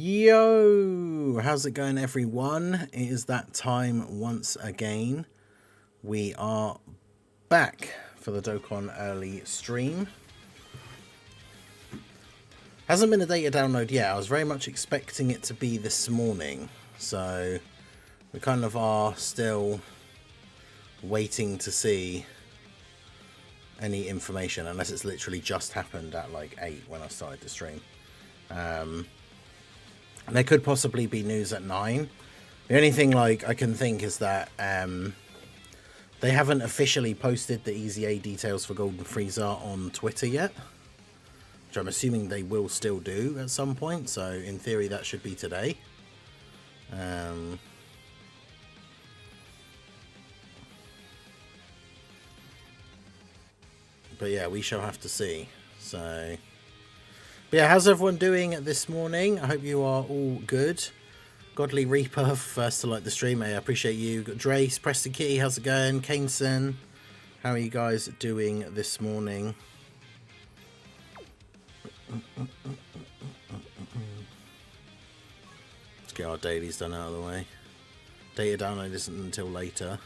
Yo, how's it going, everyone? It is that time once again. We are back for the Dokkan early stream. Hasn't been a data download yet. I was very much expecting it to be this morning, so we kind of are still waiting to see any information, unless it's literally just happened at like 8 when I started the stream. There could possibly be news at 9. The only thing I can think is that they haven't officially posted the EZA details for Golden Frieza on Twitter yet, which I'm assuming they will still do at some point. So in theory, that should be today. But yeah, we shall have to see. So. But yeah, how's everyone doing this morning? I hope you are all good. Godly Reaper, first to like the stream. I appreciate you. Got Drace, Preston Kitty, how's it going? Kaneson, how are you guys doing this morning? Let's get our dailies done out of the way. Data download isn't until later.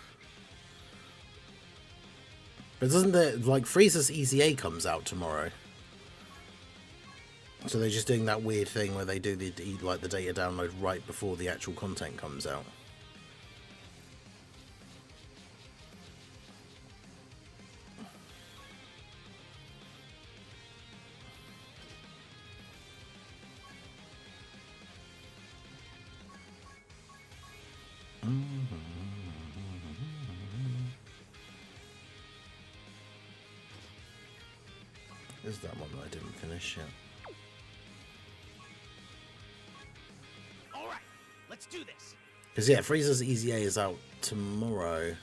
But doesn't the, like, Frieza's EZA comes out tomorrow? So they're just doing that weird thing where they do the data download right before the actual content comes out. Is that one that I didn't finish yet? Let's do this. Because yeah, Frieza's EZA is out tomorrow.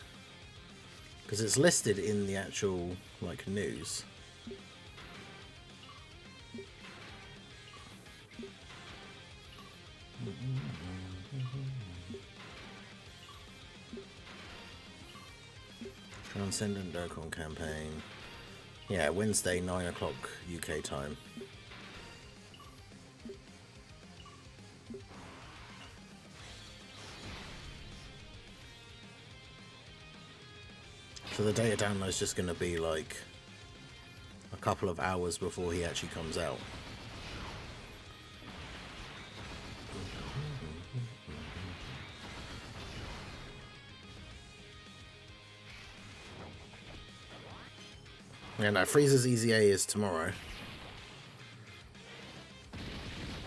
Because it's listed in the actual like news. Transcendent Dokkan campaign. Yeah, Wednesday 9 o'clock UK time. So the data download is just going to be like a couple of hours before he actually comes out. Yeah, no, Frieza's EZA is tomorrow.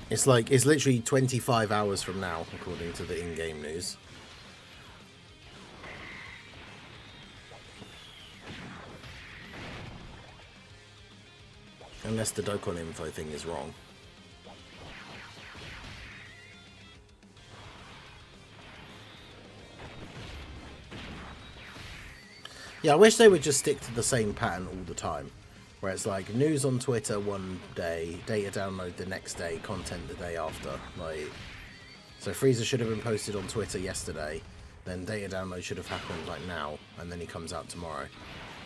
It's literally 25 hours from now, according to the in-game news. Unless the Dokkan info thing is wrong. Yeah, I wish they would just stick to the same pattern all the time. Where it's like news on Twitter one day, data download the next day, content the day after. Like, so Frieza should have been posted on Twitter yesterday, then data download should have happened like now, and then he comes out tomorrow.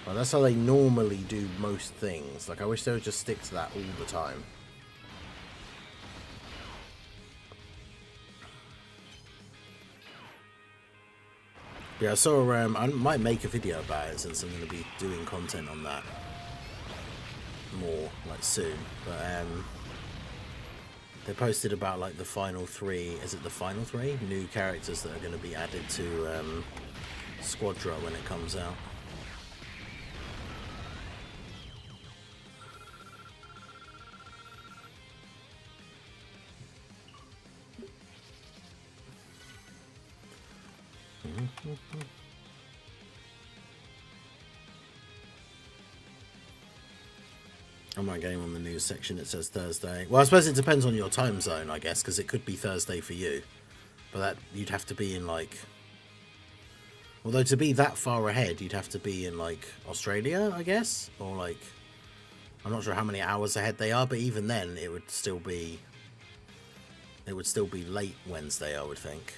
Well, that's how they normally do most things. Like, I wish they would just stick to that all the time. Yeah, I saw, I might make a video about it since I'm going to be doing content on that more, like, soon. But, they posted about, like, the final 3, is it the final 3? New characters that are going to be added to, Squadra when it comes out. On my game on the news section it says Thursday. Well, I suppose it depends on your time zone, I guess, because it could be Thursday for you. But that you'd have to be in like... Although to be that far ahead, you'd have to be in like Australia, I guess? Or like... I'm not sure how many hours ahead they are, but even then it would still be... It would still be late Wednesday, I would think.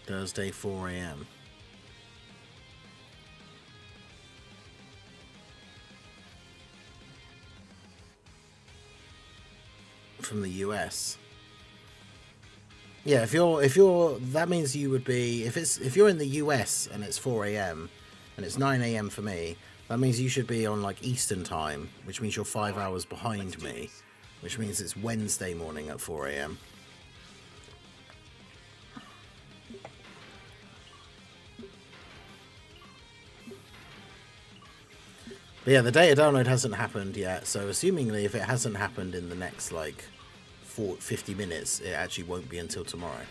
Thursday, 4 a.m. From the US. Yeah, if you're that means you would be if you're in the US and it's 4 a.m. and it's 9 a.m. for me, that means you should be on like Eastern time, which means you're 5 hours behind me, which means it's Wednesday morning at 4 a.m. But yeah, the data download hasn't happened yet, so assumingly if it hasn't happened in the next like 50 minutes, it actually won't be until tomorrow.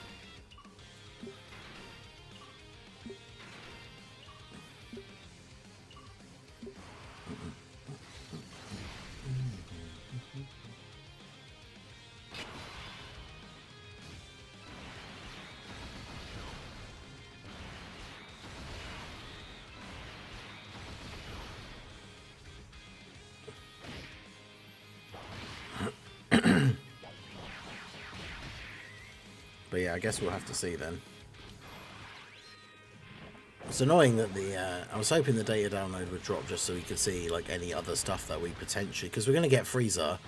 But yeah, I guess we'll have to see then. It's annoying that I was hoping the data download would drop just so we could see like any other stuff that we potentially, because we're going to get Frieza,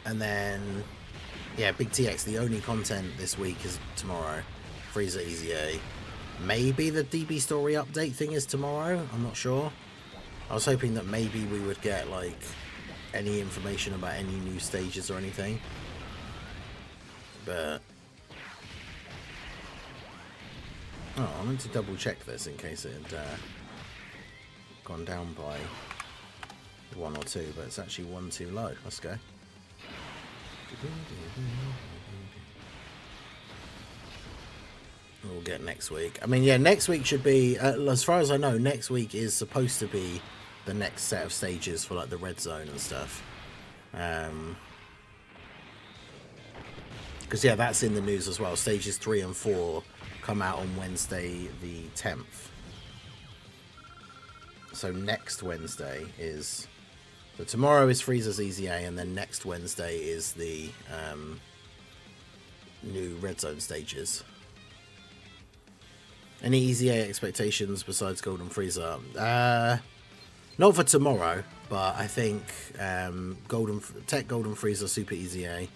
and then yeah, Big TX. The only content this week is tomorrow. Frieza EZA. Maybe the DB story update thing is tomorrow. I'm not sure. I was hoping that maybe we would get like any information about any new stages or anything, but. Oh, I meant to double check this in case it had gone down by 1 or 2, but it's actually 1 too low. Let's go. We'll get next week. I mean, yeah, next week should be, as far as I know, next week is supposed to be the next set of stages for like the red zone and stuff. Because yeah, that's in the news as well. Stages 3 and 4 come out on Wednesday the 10th. So next Wednesday is... So tomorrow is Frieza's EZA, and then next Wednesday is the new red zone stages. Any EZA expectations besides Golden Frieza? Not for tomorrow, but I think Golden Frieza Super EZA.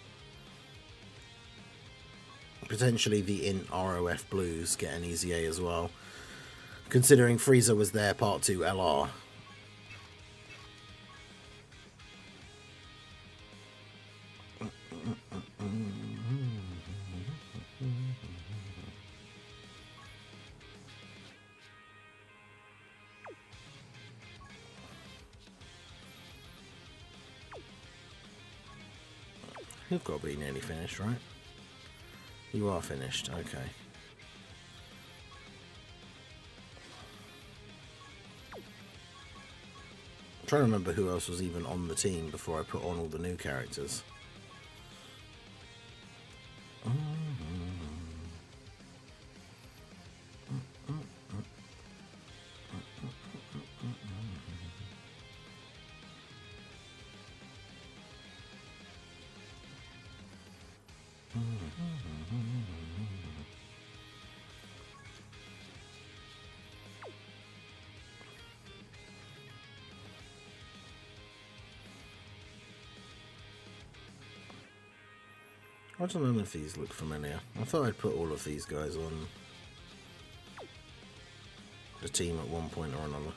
Potentially the Int ROF Blues get an EZA as well, considering Frieza was their Part 2 LR. You've got to be nearly finished, right? You are finished, okay. I'm trying to remember who else was even on the team before I put on all the new characters. I don't know if these look familiar. I thought I'd put all of these guys on the team at one point or another.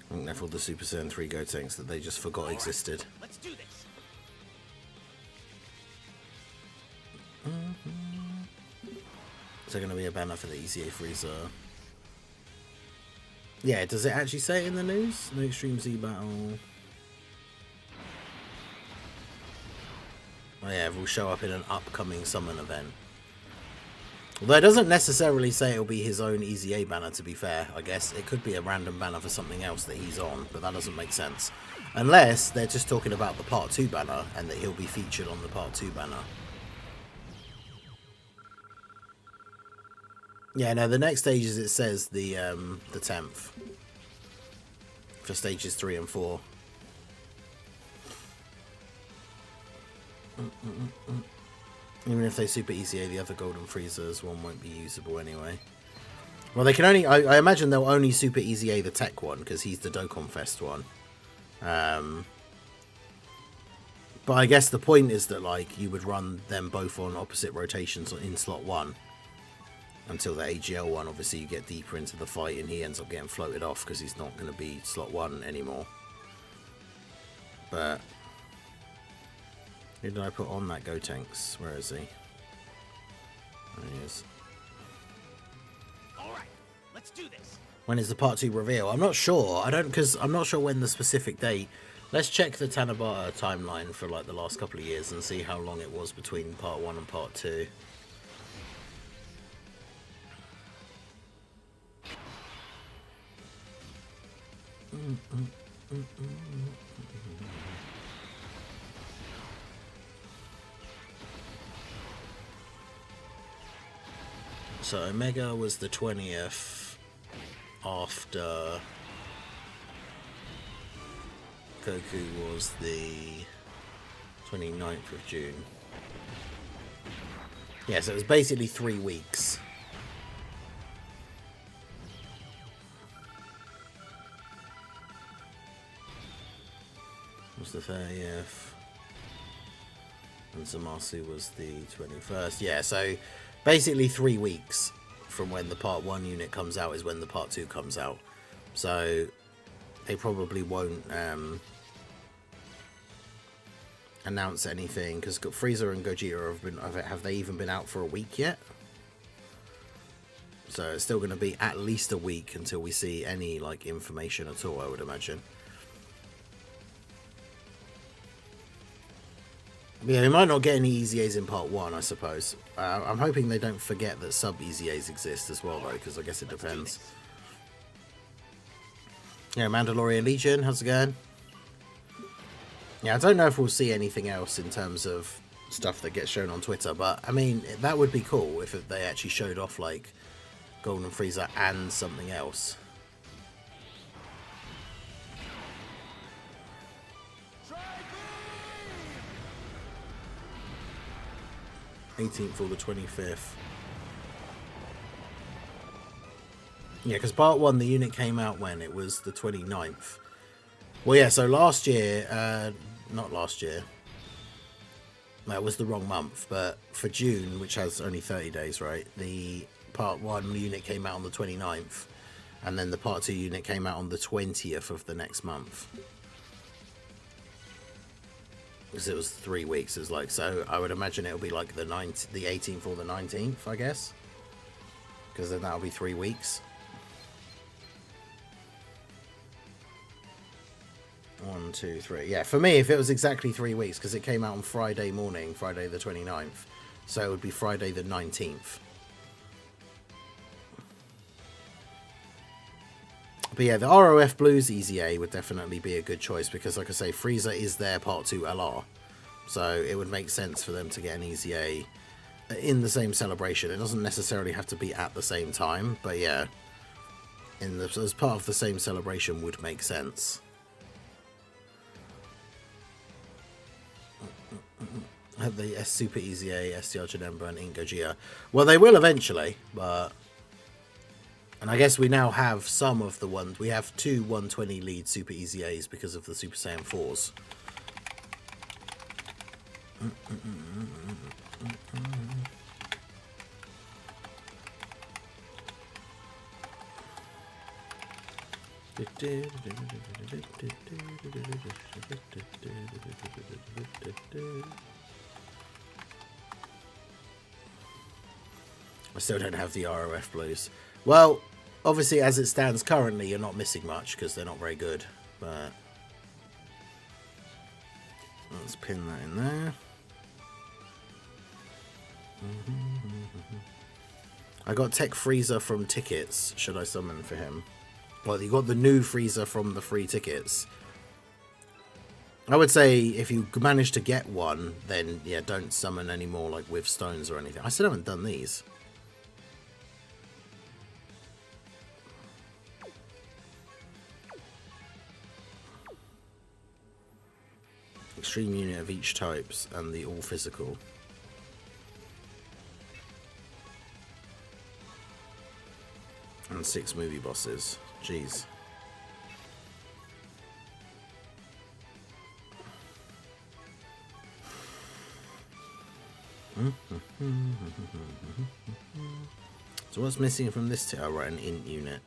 I think they're for the Super Saiyan 3 Gotenks that they just forgot existed. Let's do this. Is there going to be a banner for the EZA Frieza? Yeah, does it actually say it in the news? No Extreme Z Battle. Oh yeah, it will show up in an upcoming summon event. Although it doesn't necessarily say it'll be his own EZA banner, to be fair, I guess. It could be a random banner for something else that he's on, but that doesn't make sense. Unless they're just talking about the Part 2 banner, and that he'll be featured on the Part 2 banner. Yeah, no, the next stages it says the 10th for stages 3 and 4. Even if they super ECA the other golden freezers, one won't be usable anyway. Well, they can only... I imagine they'll only super ECA the tech one, because he's the Dokkan Fest one. But I guess the point is that, like, you would run them both on opposite rotations in slot 1. Until the AGL one, obviously you get deeper into the fight and he ends up getting floated off because he's not going to be slot 1 anymore. But... who did I put on that Gotenks? Where is he? There he is. Alright, let's do this. When is the part 2 reveal? I'm not sure. Because I'm not sure when the specific date. Let's check the Tanabata timeline for like the last couple of years and see how long it was between part 1 and part 2. So Omega was the 20th after Goku was the 29th of June. Yeah, so it was basically 3 weeks. Was the 30th. And Zamasu was the 21st. Yeah, so basically 3 weeks from when the part 1 unit comes out is when the part 2 comes out. So they probably won't announce anything because Frieza and Gogeta have they even been out for a week yet? So it's still going to be at least a week until we see any like information at all, I would imagine. Yeah, we might not get any EZAs in part 1, I suppose. I'm hoping they don't forget that sub-EZAs exist as well, though, because I guess it depends. Yeah, Mandalorian Legion, how's it going? Yeah, I don't know if we'll see anything else in terms of stuff that gets shown on Twitter, but, I mean, that would be cool if they actually showed off, like, Golden Frieza and something else. 18th or the 25th. Yeah, because part 1, the unit came out when? It was the 29th. Well, yeah, so last year, not last year. That was the wrong month, but for June, which has only 30 days, right? The part 1 unit came out on the 29th, and then the part 2 unit came out on the 20th of the next month. Because it was 3 weeks, it's like, so I would imagine it'll be like the 18th or the 19th, I guess, because then that'll be 3 weeks. 1, 2, 3. Yeah, for me, if it was exactly 3 weeks, because it came out on Friday morning, Friday the 29th, so it would be Friday the 19th. But yeah, the ROF Blues EZA would definitely be a good choice because, like I say, Frieza is their Part 2 LR. So it would make sense for them to get an EZA in the same celebration. It doesn't necessarily have to be at the same time, but yeah, as part of the same celebration would make sense. Have the Super EZA, STR Janemba and Ink Gogeta. Well, they will eventually, but... And I guess we now have some of the ones. We have 2 120 lead Super EZAs because of the Super Saiyan 4s. I still don't have the ROF Blues. Well, obviously, as it stands currently, you're not missing much because they're not very good. But let's pin that in there. I got Tech Frieza from tickets. Should I summon for him? Well, you got the new Frieza from the free tickets. I would say if you manage to get one, then yeah, don't summon any more like with stones or anything. I still haven't done these. Extreme unit of each types and the all physical. And 6 movie bosses. Jeez. So what's missing from this tier? Oh, right, an int unit.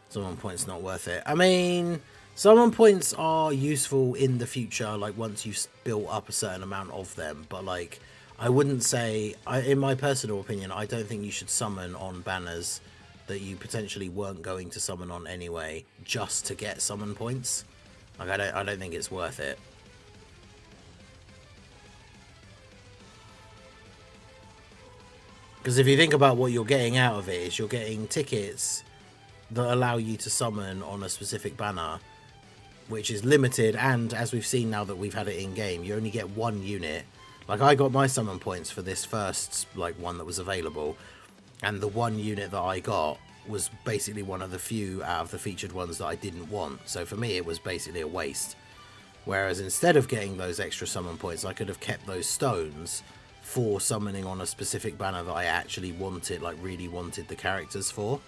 Summon points not worth it. I mean, summon points are useful in the future, like once you've built up a certain amount of them. But like, I wouldn't say, in my personal opinion, I don't think you should summon on banners that you potentially weren't going to summon on anyway, just to get summon points. Like, I don't think it's worth it. Because if you think about what you're getting out of it, is you're getting tickets that allow you to summon on a specific banner, which is limited, and as we've seen now that we've had it in game, you only get 1 unit. Like, I got my summon points for this first like one that was available, and the 1 unit that I got was basically one of the few out of the featured ones that I didn't want. So for me it was basically a waste. Whereas instead of getting those extra summon points, I could have kept those stones for summoning on a specific banner that I actually wanted, like really wanted the characters for.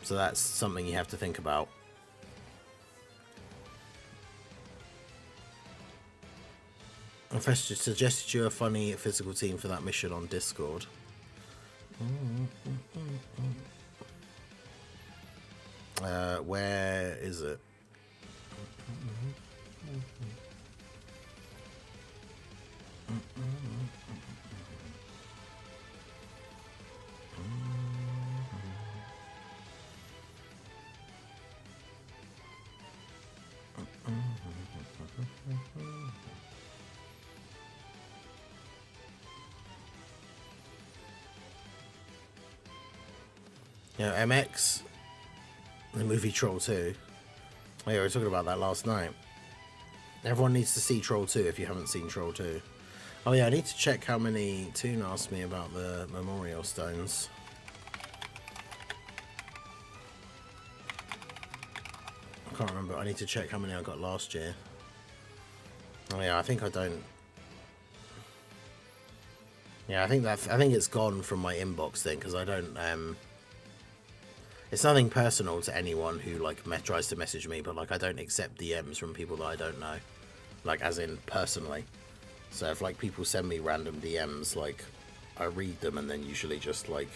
So that's something you have to think about. I suggested you a funny physical team for that mission on Discord. Where is it? You know, MX, the movie Troll 2. Oh yeah, we were talking about that last night. Everyone needs to see Troll 2 if you haven't seen Troll 2. Oh yeah, I need to check how many. Toon asked me about the memorial stones. I can't remember. I need to check how many I got last year. Oh yeah, I think I don't. Yeah, I think it's gone from my inbox thing because I don't. It's nothing personal to anyone who like tries to message me, but like I don't accept DMs from people that I don't know, like as in personally. So if like people send me random DMs, like I read them and then usually just like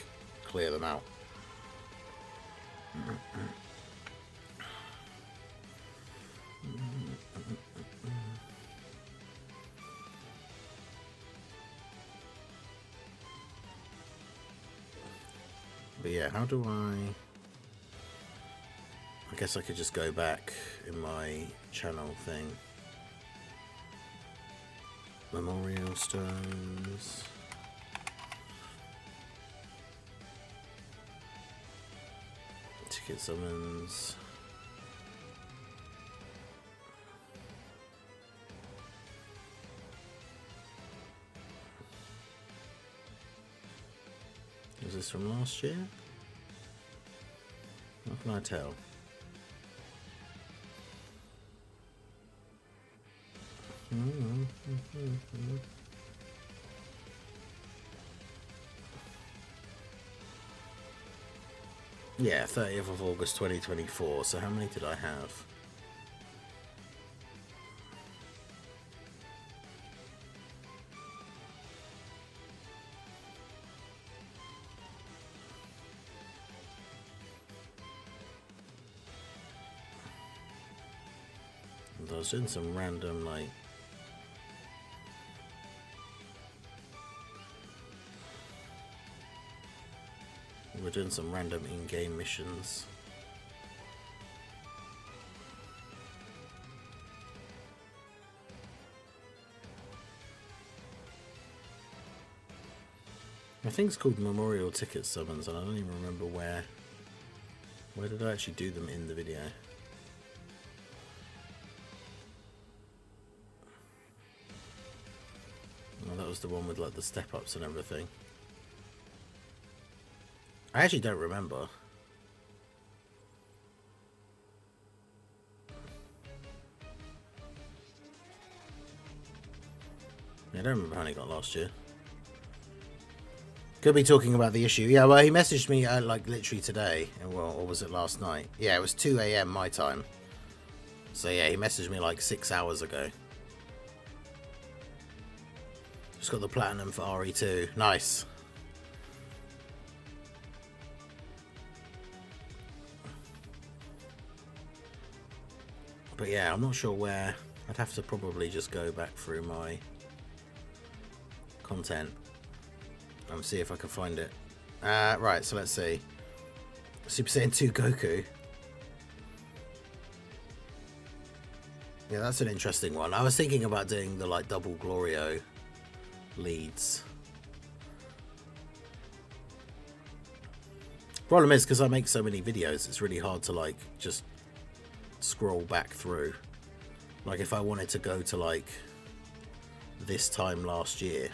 clear them out. But yeah, how do I guess I could just go back in my channel thing. Memorial stones. Ticket summons. Was this from last year? How can I tell? Yeah, 30th of August 2024. So how many did I have? I was doing some random like we're doing some random in-game missions. I think it's called Memorial Ticket Summons, and I don't even remember where Where did I actually do them in the video? Oh, that was the one with like the step-ups and everything. I actually don't remember. Yeah, I don't remember how many got last year. Could be talking about the issue. Yeah, well, he messaged me like literally today. Well, or was it last night? Yeah, it was 2 AM my time. So yeah, he messaged me like 6 hours ago. Just got the platinum for RE2. Nice. But yeah, I'm not sure where. I'd have to probably just go back through my content and see if I can find it. Right, so let's see. Super Saiyan 2 Goku. Yeah, that's an interesting one. I was thinking about doing the like double Glorio leads. Problem is, because I make so many videos, it's really hard to like just scroll back through. Like if I wanted to go to like this time last year,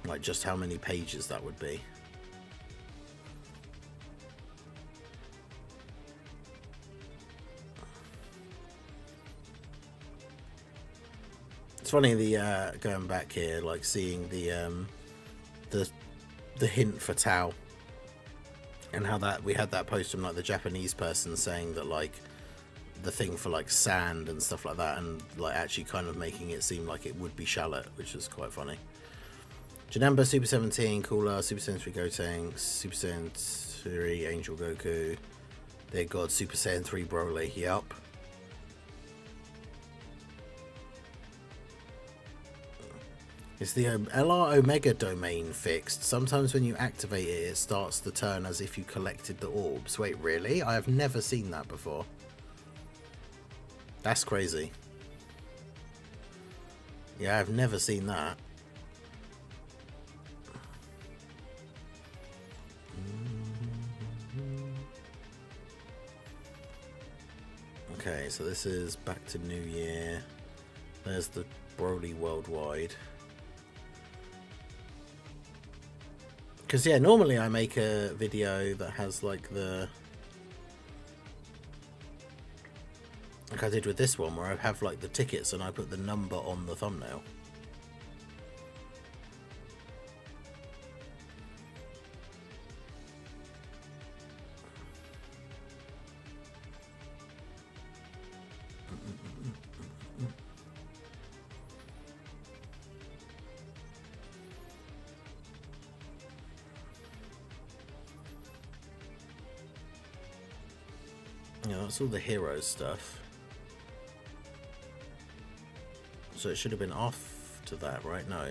like just how many pages that would be. It's funny the going back here, like seeing the hint for Tao, and how that we had that post from like the Japanese person saying that like the thing for like sand and stuff like that, and like actually kind of making it seem like it would be shallot, which is quite funny. Janamba, Super 17, Cooler, Super Saiyan 3 Gotenks, Super Saiyan 3 Angel Goku, Dear God, Super Saiyan 3 Broly, yup. Is the LR Omega domain fixed? Sometimes when you activate it, it starts the turn as if you collected the orbs. Wait, really? I have never seen that before. That's crazy. Yeah, I've never seen that. Okay, so this is back to New Year. There's the Broly Worldwide. Because, yeah, normally I make a video that has, like, the... like I did with this one, where I have, like, the tickets and I put the number on the thumbnail. Yeah, that's all the hero stuff. So it should have been off to that, right? No.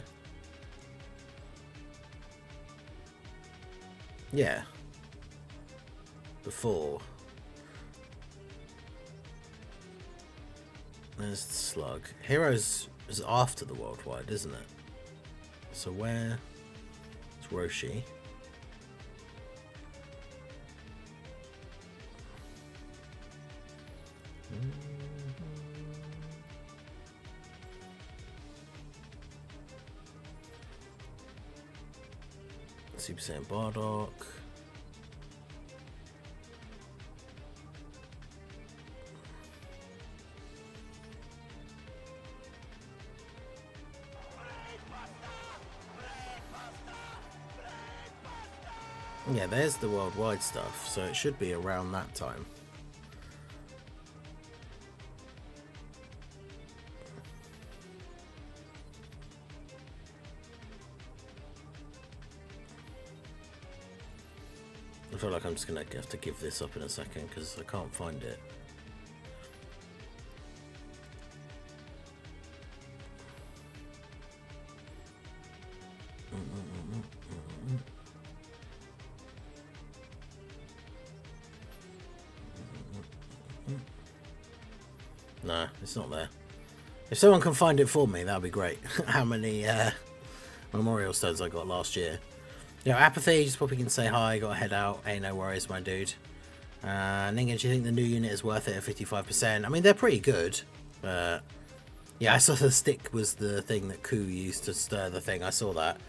Yeah. Before. There's the slug. Heroes is after the worldwide, isn't it? So where is Roshi? Super Saiyan Bardock. Yeah, there's the worldwide stuff, so it should be around that time. I feel like I'm just going to have to give this up in a second because I can't find it. No, it's not there. If someone can find it for me, that'd be great. How many Memorial stones I got last year. You know, Apathy, just popping in to say hi, got to head out. Hey, no worries, my dude. Ningen, do you think the new unit is worth it at 55%? I mean, they're pretty good. But yeah, I saw the stick was the thing that Ku used to stir the thing. I saw that.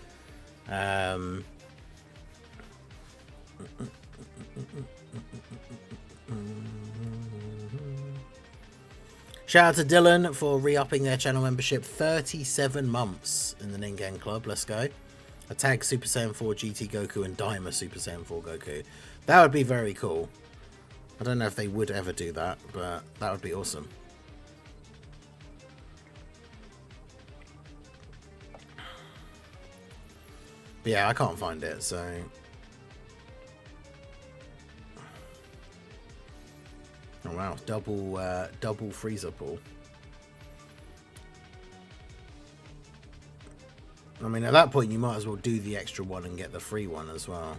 Shout out to Dylan for re-upping their channel membership. 37 months in the Ningen Club. Let's go. A tag Super Saiyan 4 GT Goku and Daima Super Saiyan 4 Goku. That would be very cool. I don't know if they would ever do that, but that would be awesome. But yeah, I can't find it, so... Oh wow, double freezer pool. I mean, at that point, you might as well do the extra one and get the free one as well.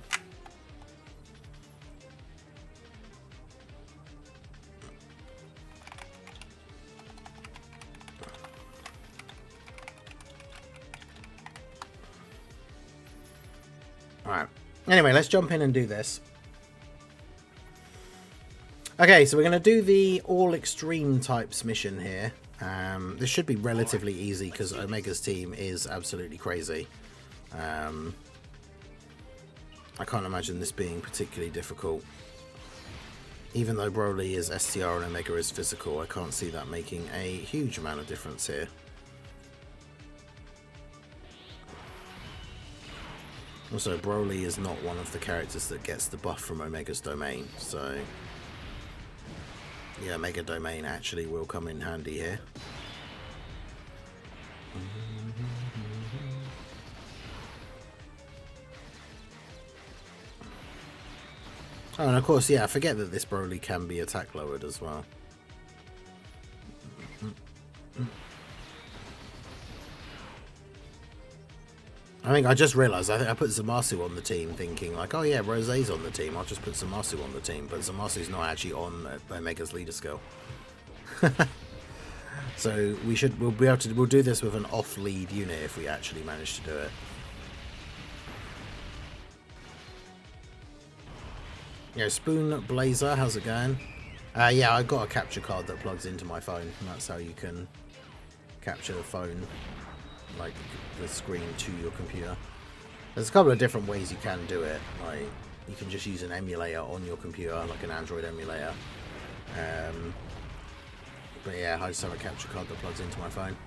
Alright. Anyway, let's jump in and do this. Okay, so we're going to do the all extreme types mission here. This should be relatively easy because Omega's team is absolutely crazy. I can't imagine this being particularly difficult. Even though Broly is STR and Omega is physical, I can't see that making a huge amount of difference here. Also, Broly is not one of the characters that gets the buff from Omega's domain, so... yeah, Omega domain actually will come in handy here. Oh, and of course, yeah, I forget that this Broly can be attack lowered as well. I think I just realised, I think I put Zamasu on the team thinking like, oh yeah, Rosé's on the team, I'll just put Zamasu on the team, but Zamasu's not actually on Omega's leader skill. So we'll do this with an off lead unit if we actually manage to do it. Yeah, Spoon Blazer, how's it going? Yeah, I got a capture card that plugs into my phone, and that's how you can capture the phone, like the screen to your computer. There's a couple of different ways you can do it. Like you can just use an emulator on your computer, like an Android emulator. But yeah, I just have a capture card that plugs into my phone.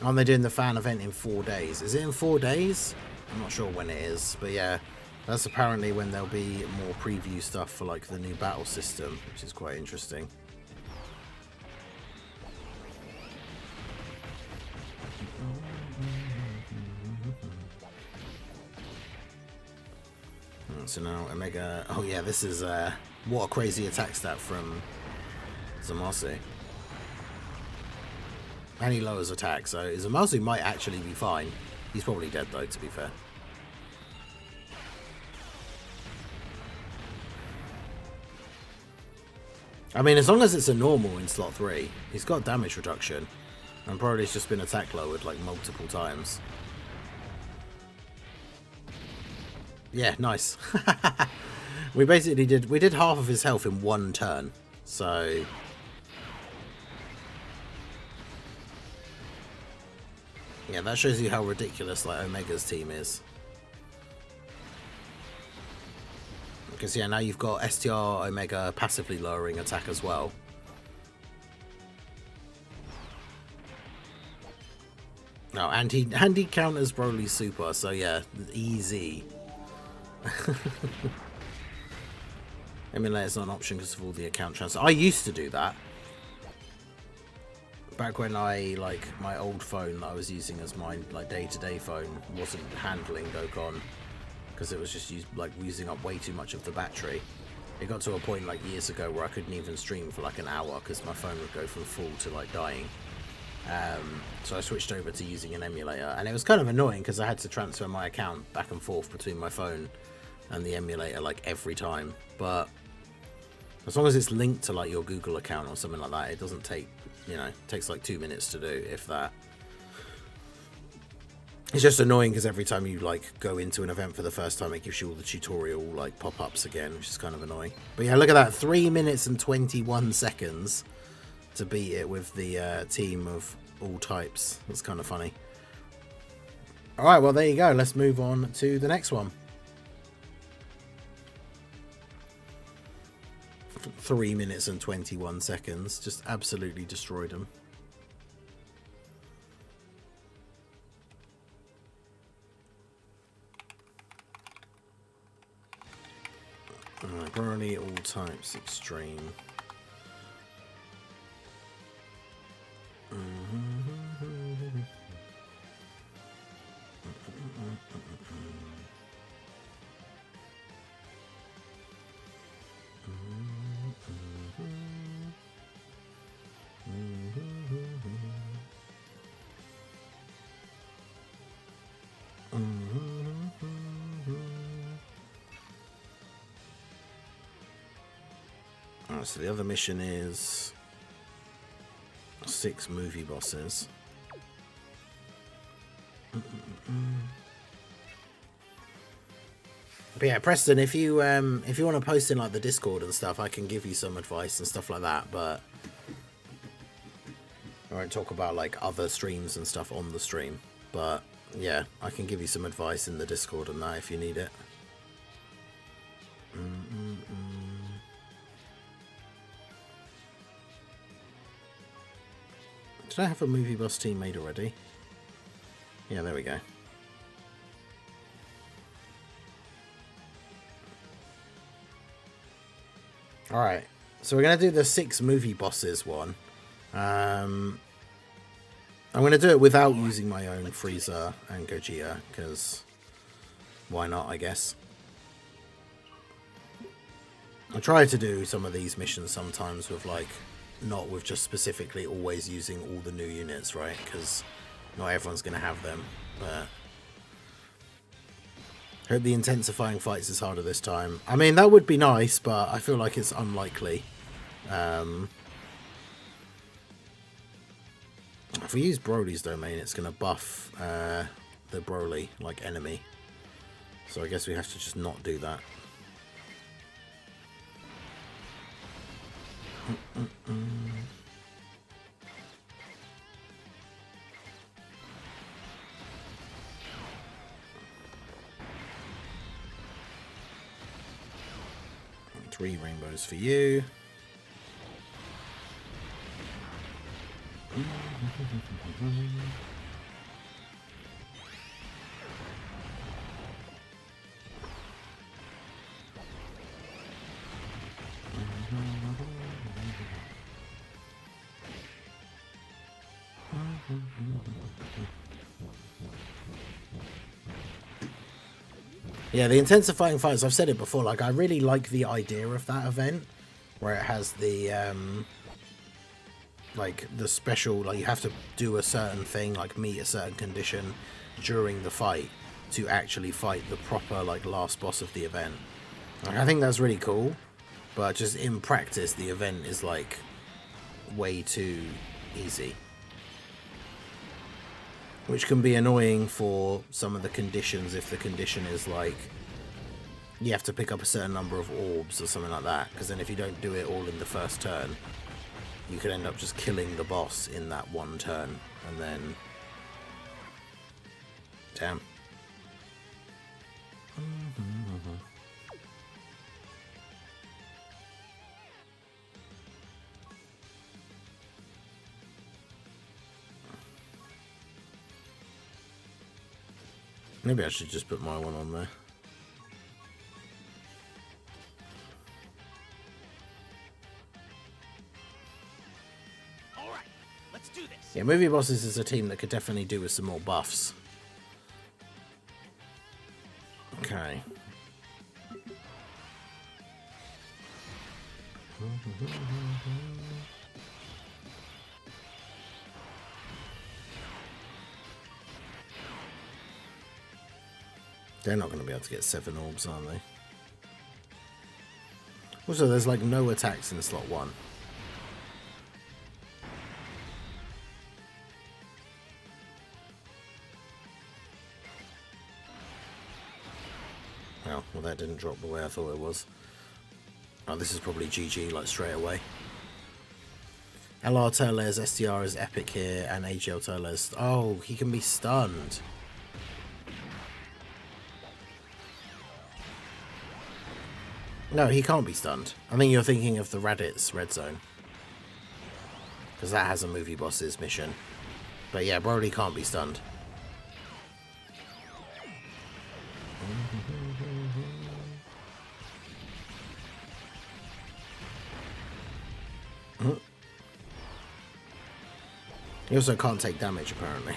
They're doing the fan event in 4 days. Is it in 4 days? I'm not sure when it is, but yeah, that's apparently when there'll be more preview stuff for like the new battle system, which is quite interesting. So now Omega... oh yeah, this is what a crazy attack stat from Zamasu. And he lowers attack, so Zamasu might actually be fine. He's probably dead though, to be fair. I mean, as long as it's a normal in slot 3, he's got damage reduction. And probably it's just been attack lowered like multiple times. Yeah, nice. We did half of his health in 1 turn. So yeah, that shows you how ridiculous like Omega's team is. Because yeah, now you've got STR Omega passively lowering attack as well. No, and he counters Broly's super, so yeah, easy. Emulator's not an option because of all the account transfer. I used to do that. Back when my old phone that I was using as my day-to-day phone wasn't handling Dokkan because it was just using up way too much of the battery. It got to a point like years ago where I couldn't even stream for like an hour because my phone would go from full to like dying. So I switched over to using an emulator, and it was kind of annoying because I had to transfer my account back and forth between my phone and the emulator like every time. But as long as it's linked to like your Google account or something like that, it doesn't take, it takes like 2 minutes to do, if that. It's just annoying because every time you like go into an event for the first time, it gives you all the tutorial like pop-ups again, which is kind of annoying. But yeah, look at that, 3 minutes and 21 seconds to beat it with the team of all types. That's kind of funny. All right, well there you go. Let's move on to the next one. 3 minutes and 21 seconds, just absolutely destroyed them. Alright, Broly, all types, extreme. So the other mission is 6 movie bosses. But yeah, Preston, if you want to post in like the Discord and stuff, I can give you some advice and stuff like that. But I won't talk about like other streams and stuff on the stream. But yeah, I can give you some advice in the Discord and that if you need it. Did I have a movie boss team made already? Yeah, there we go. Alright, so we're going to do the 6 movie bosses one. I'm going to do it without using my own Frieza and Gogeta, because why not, I guess. I try to do some of these missions sometimes with like, not with just specifically always using all the new units, right? Because not everyone's going to have them, but I hope the intensifying fights is harder this time. I mean, that would be nice, but I feel like it's unlikely. If we use Broly's domain, it's going to buff the Broly, like, enemy. So I guess we have to just not do that. Three rainbows for you. Yeah, the intensifying fights, I've said it before, like, I really like the idea of that event, where it has the, like, the special, like, you have to do a certain thing, like, meet a certain condition during the fight to actually fight the proper, like, last boss of the event. Like, I think that's really cool, but just in practice, the event is, like, way too easy. Which can be annoying for some of the conditions if the condition is like you have to pick up a certain number of orbs or something like that, because then if you don't do it all in the first turn, you could end up just killing the boss in that one turn, and then damn. Maybe I should just put my one on there. All right, let's do this. Yeah, Movie Bosses is a team that could definitely do with some more buffs. Okay. They're not going to be able to get 7 orbs, are they? Also, there's like no attacks in slot 1. Oh, well, that didn't drop the way I thought it was. Oh, this is probably GG, like, straight away. LR Turles STR is epic here, and AGL Turles... Oh, he can be stunned. No, he can't be stunned. I think you're thinking of the Raditz Red Zone. Because that has a movie boss's mission. But yeah, Broly can't be stunned. He also can't take damage, apparently,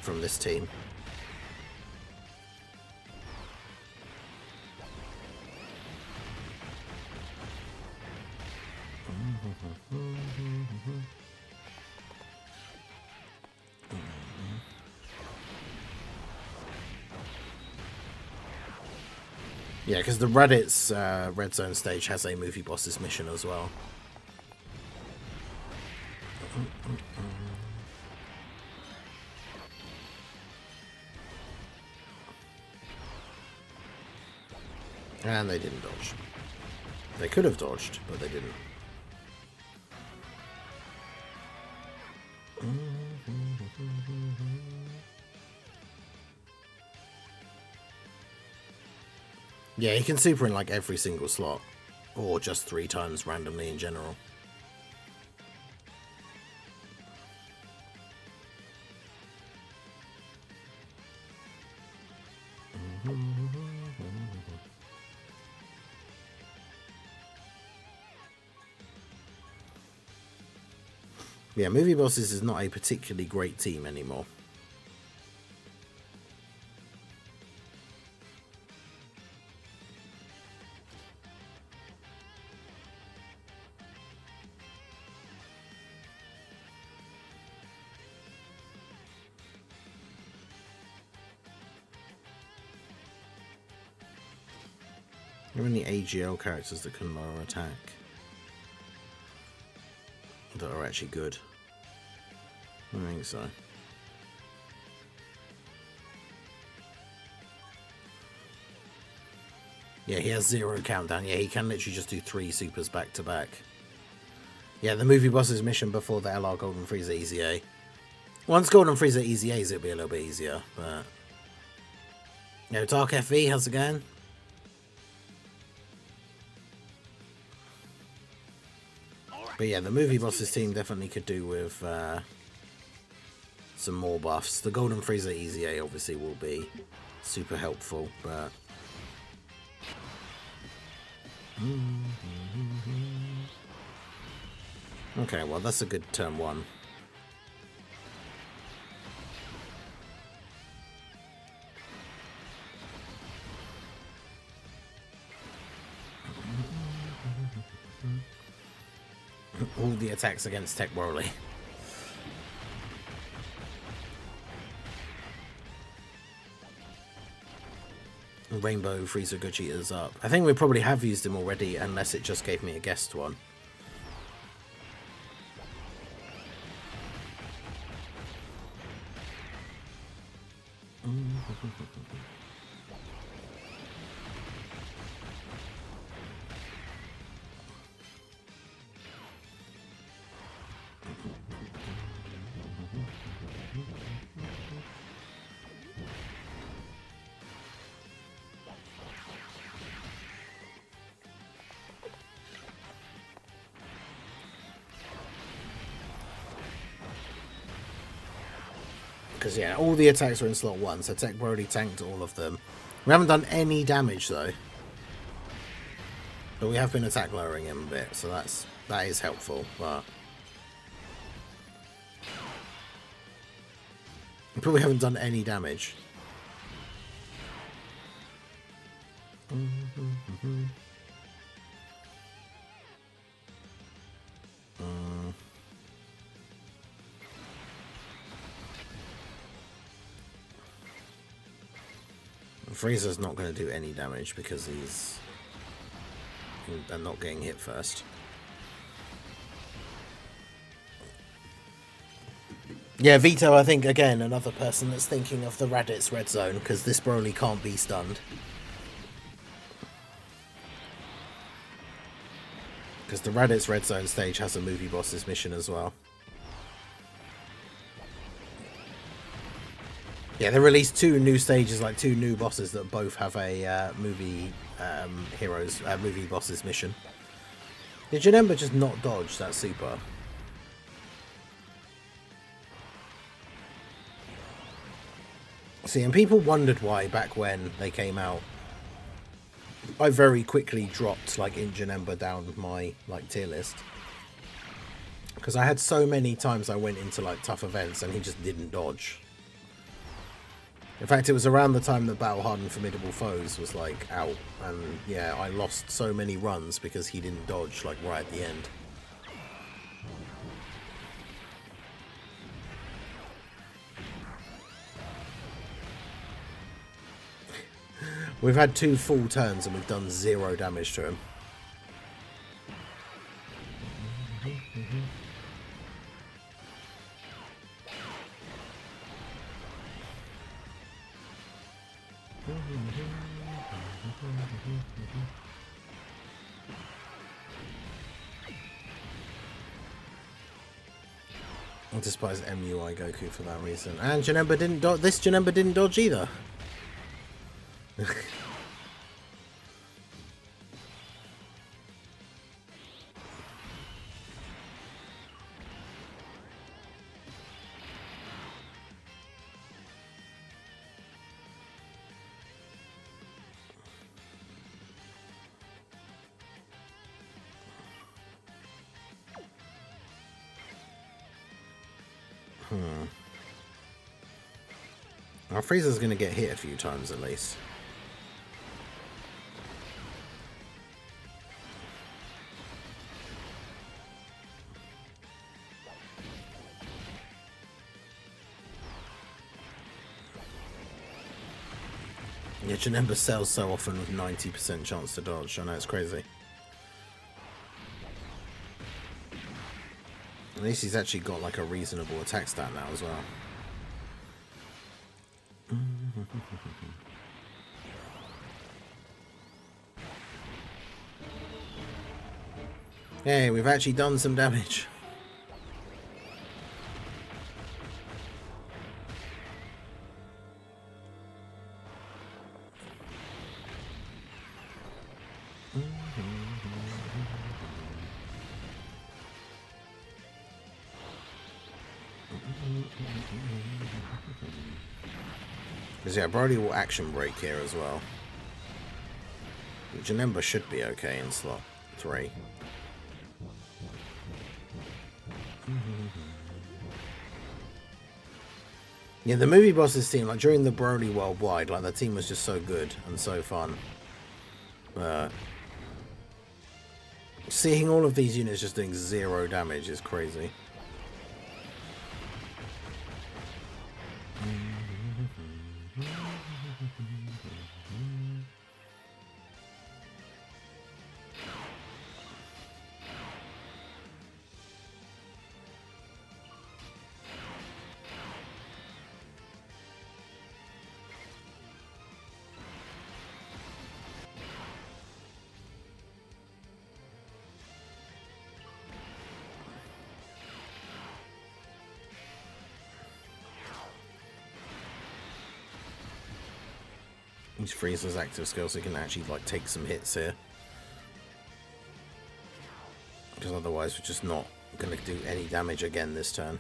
from this team. Yeah, because the Raditz Red Zone stage has a movie boss's mission as well. And they didn't dodge. They could have dodged, but they didn't. Yeah, he can super in like every single slot. Or just 3 times randomly in general. Yeah, Movie Bosses is not a particularly great team anymore. Are there any AGL characters that can lower attack that are actually good? I don't think so. Yeah, he has 0 countdown. Yeah, he can literally just do 3 supers back to back. Yeah, the movie boss's mission before the LR Golden Frieza EZA. Once Golden Frieza EZAs, it'll be a little bit easier, but... Yo, Dark FV, how's it going? But yeah, the movie boss's team definitely could do with some more buffs. The Golden Frieza EZA obviously will be super helpful, but... Okay, well, that's a good turn 1. All the attacks against Tech Broly. Rainbow Frieza Gogeta's up. I think we probably have used him already, unless it just gave me a guessed one. Because, yeah, all the attacks are in slot 1, so Tech Broly tanked all of them. We haven't done any damage, though. But we have been attack lowering him a bit, so that is helpful, but... we haven't done any damage. Frieza's not going to do any damage because he's not getting hit first. Yeah, Vito, I think, again, another person that's thinking of the Raditz Red Zone, because this Broly can't be stunned. Because the Raditz Red Zone stage has a movie bosses mission as well. Yeah, they released 2 new stages, like 2 new bosses that both have a movie movie bosses mission. Did you remember just not dodge that super? See, and people wondered why back when they came out. I very quickly dropped like Janemba down my like tier list. Because I had so many times I went into like tough events and he just didn't dodge. In fact, it was around the time that Battle Hardened Formidable Foes was like out, and yeah, I lost so many runs because he didn't dodge like right at the end. We've had 2 full turns and we've done 0 damage to him. I despise MUI Goku for that reason. And Janemba didn't dodge. This Janemba didn't dodge either. Our Frieza's going to get hit a few times at least. Yeah, Janemba sells so often with 90% chance to dodge. I know, it's crazy. At least he's actually got like a reasonable attack stat now as well. Hey, we've actually done some damage. Because yeah, Brody will action break here as well. Janemba should be okay in slot 3. Yeah, the movie bosses team, like during the Broly Worldwide, like the team was just so good and so fun. Seeing all of these units just doing 0 damage is crazy. Use Frieza's active skill so he can actually like take some hits here. Because otherwise we're just not going to do any damage again this turn.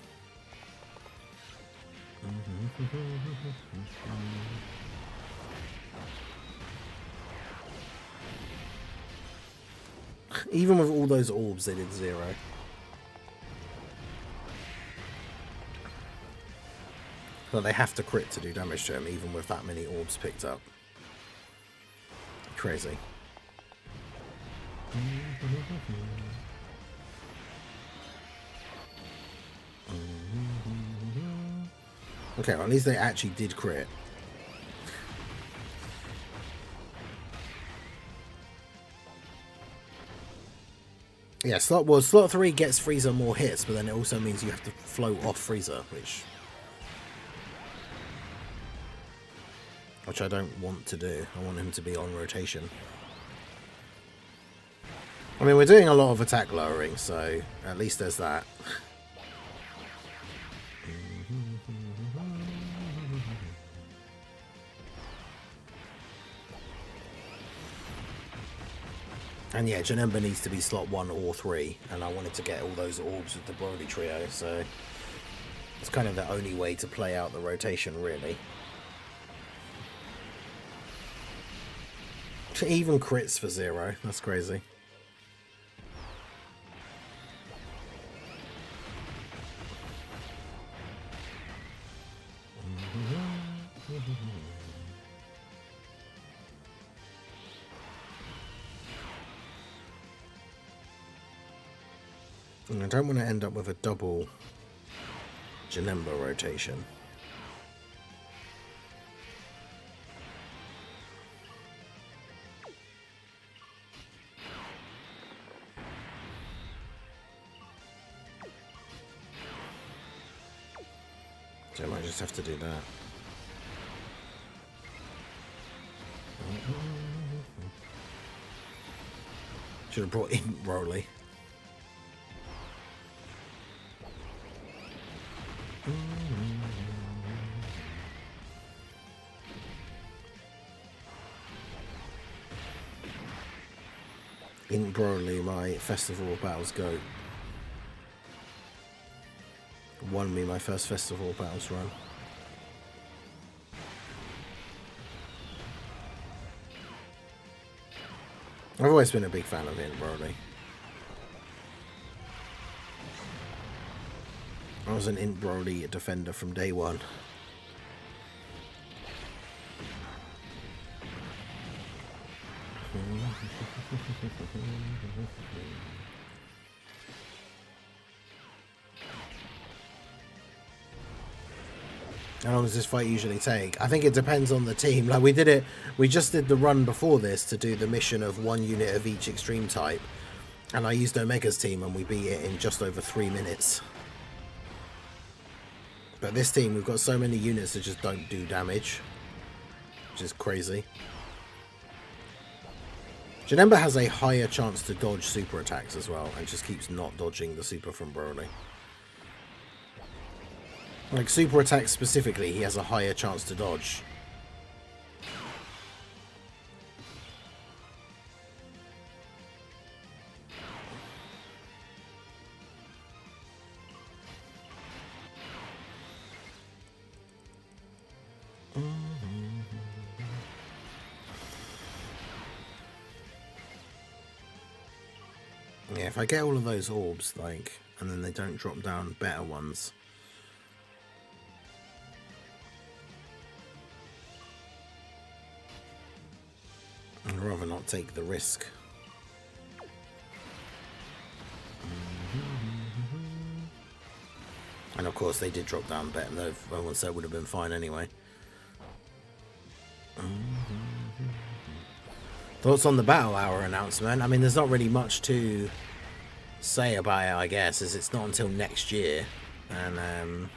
Even with all those orbs they did 0. But they have to crit to do damage to him even with that many orbs picked up. Crazy. Okay, well, at least they actually did crit. Yeah, slot 3 gets Frieza more hits, but then it also means you have to float off Frieza, which I don't want to do. I want him to be on rotation. I mean, we're doing a lot of attack lowering, so at least there's that. And yeah, Janemba needs to be slot 1 or 3, and I wanted to get all those orbs with the Broly trio, so it's kind of the only way to play out the rotation, really. Even crits for 0, that's crazy. I don't want to end up with a double Janemba rotation. So I might just have to do that. Should have brought in Broly. In Broly, my Festival of Battles goat won me my first Festival of Battles run. I've always been a big fan of In Broly. I was an In Broly defender from day one. How long does this fight usually take? I think it depends on the team. Like we just did the run before this to do the mission of 1 unit of each extreme type. And I used Omega's team and we beat it in just over 3 minutes. But this team, we've got so many units that just don't do damage. Which is crazy. Janemba has a higher chance to dodge super attacks as well, and just keeps not dodging the super from Broly. Like super attacks specifically, he has a higher chance to dodge. Yeah, if I get all of those orbs, like, and then they don't drop down better ones. I'd rather not take the risk. And of course they did drop down better, though everyone said would have been fine anyway. Thoughts on the Battle Hour announcement? I mean, there's not really much to say about it, I guess, as it's not until next year. And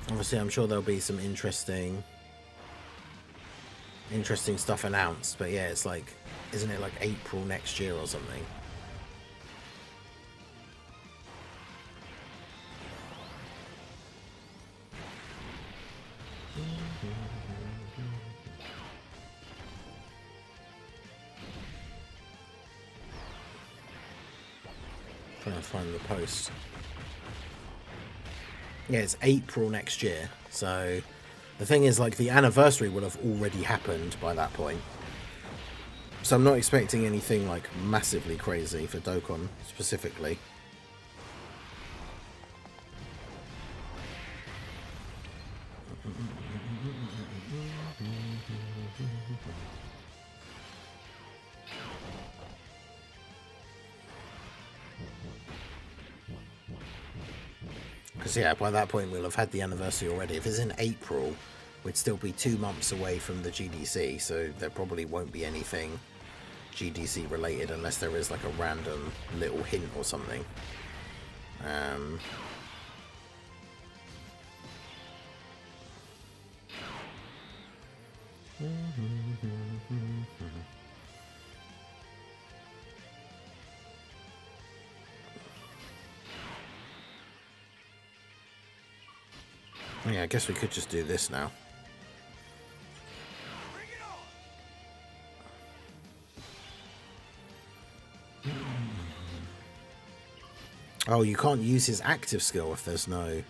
obviously I'm sure there'll be some interesting stuff announced. But yeah, it's like, isn't it like April next year or something? Trying to find the post. Yeah, it's April next year. So the thing is, like, the anniversary will have already happened by that point. So I'm not expecting anything like massively crazy for Dokkan specifically. Because yeah, by that point we'll have had the anniversary already. If it's in April, we'd still be 2 months away from the GDC, so there probably won't be anything GDC related unless there is like a random little hint or something. Yeah, I guess we could just do this now. Oh, you can't use his active skill if there's no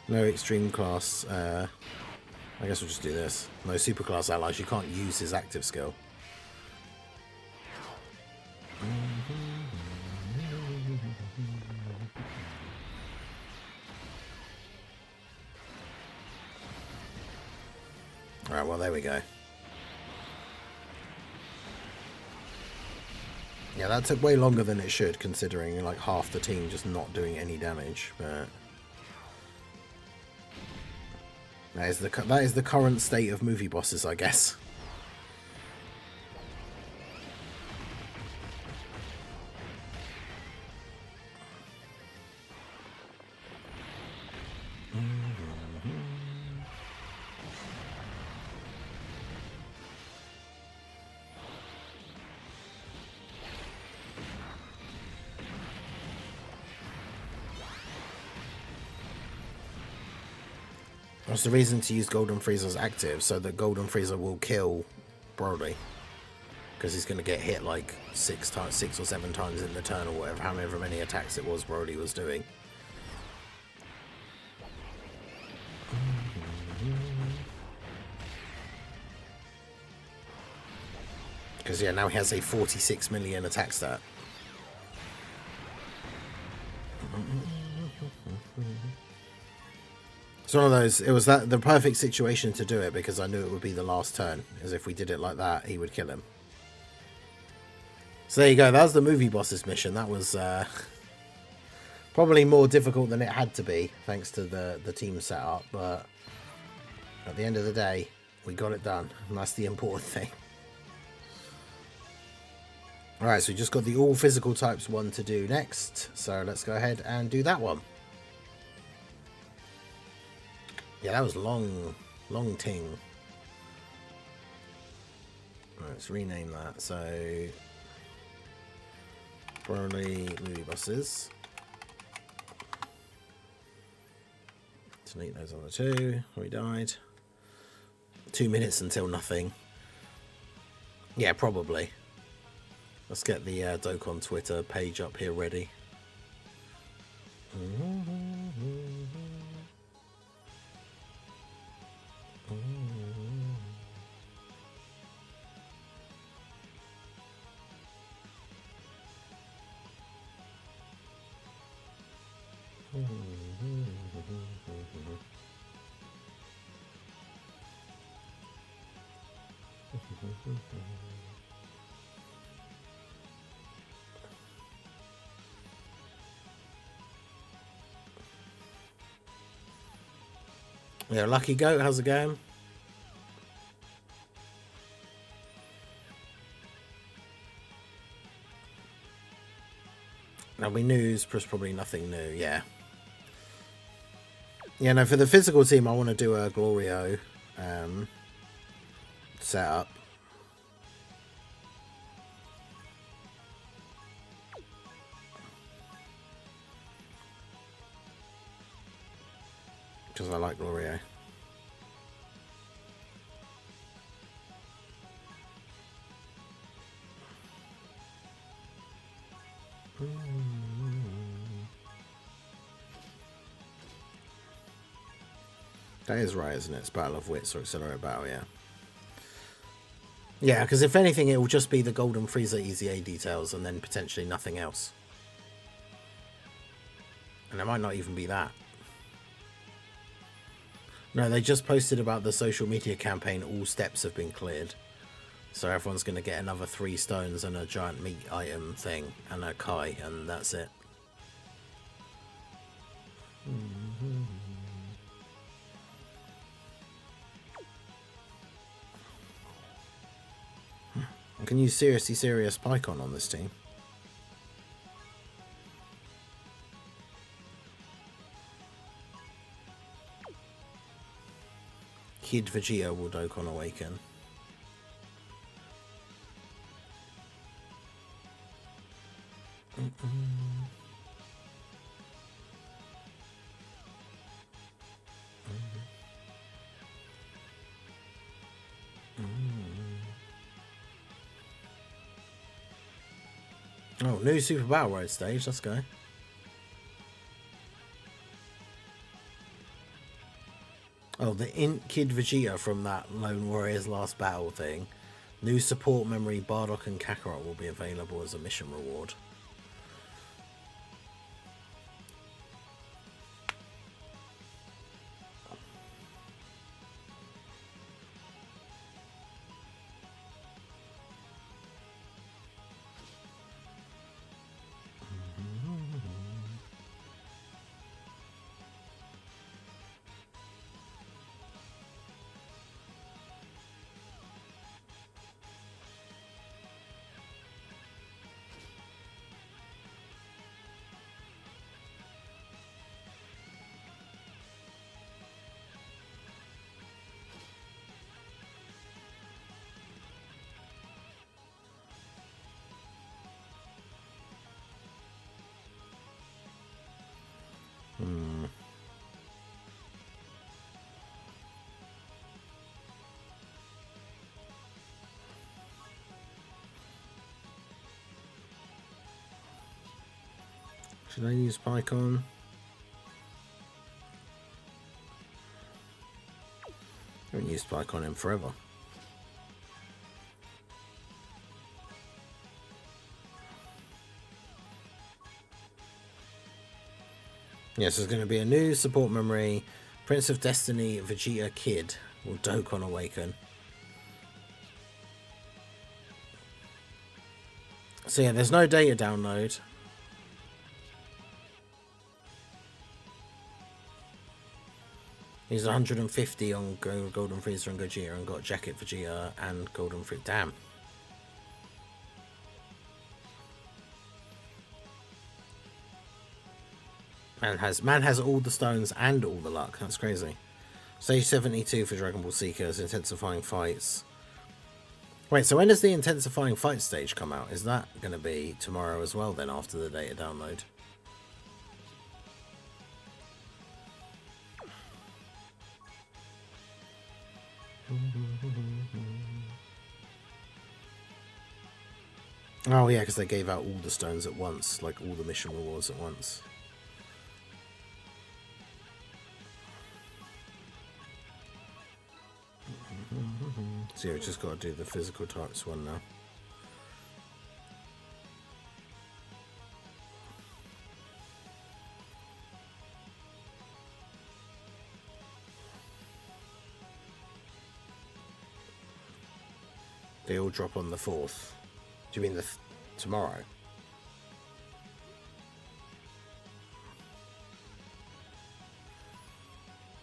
no extreme class. I guess we'll just do this. No superclass allies. You can't use his active skill. Alright, well, there we go. Yeah, that took way longer than it should, considering like half the team just not doing any damage. But that is the current state of movie bosses, I guess. What's the reason to use Golden Frieza's active? So that Golden Frieza will kill Broly. Because he's going to get hit like 6 or 7 times in the turn or whatever, however many attacks it was Broly was doing. Because yeah, now he has a 46 million attack stat. It's one of those, it was the perfect situation to do it because I knew it would be the last turn. As if we did it like that, he would kill him. So there you go, that was the movie bosses mission. That was probably more difficult than it had to be, thanks to the team setup, but at the end of the day, we got it done, and that's the important thing. Alright, so we just got the all physical types one to do next, so let's go ahead and do that one. Yeah, that was long ting. Let's rename that. So, Broly movie bosses. Delete those other two. We died. 2 minutes until nothing. Yeah, probably. Let's get the Dokkan Twitter page up here ready. Yeah, Lucky Goat, how's it going? Now we news, probably nothing new, yeah. Yeah, no, for the physical team, I want to do a Glorio setup. Because I like Glorio. That is right, isn't it? It's Battle of Wits or Accelerate Battle, yeah. Yeah, because if anything, it will just be the Golden Frieza EZA details and then potentially nothing else. And it might not even be that. No, they just posted about the social media campaign. All steps have been cleared. So everyone's going to get another 3 stones and a giant meat item thing and a Kai, and that's it. I can use Seriously Serious Pycon on this team. Kid Vegeta will Dokkan Awaken. Oh, new Super Battle Road stage. Let's go. Oh, the Int Kid Vegeta from that Lone Warrior's Last Battle thing. New support memory Bardock and Kakarot will be available as a mission reward. Should I use PyCon? I haven't used PyCon in forever. Yes, there's going to be a new support memory. Prince of Destiny Vegeta Kid will Dokkan awaken. So yeah, there's no data download. He's 150 on Golden Freezer and Gogeta and got Jacket Vegeta and Golden Freezer. Damn. Man has all the stones and all the luck. That's crazy. Stage 72 for Dragon Ball Seekers, intensifying fights. Wait, so when does the intensifying fight stage come out? Is that going to be tomorrow as well then, after the data download? Oh yeah, because they gave out all the stones at once, like all the mission rewards at once. So yeah, we just got to do the physical types one now. They all drop on the 4th. Do you mean tomorrow?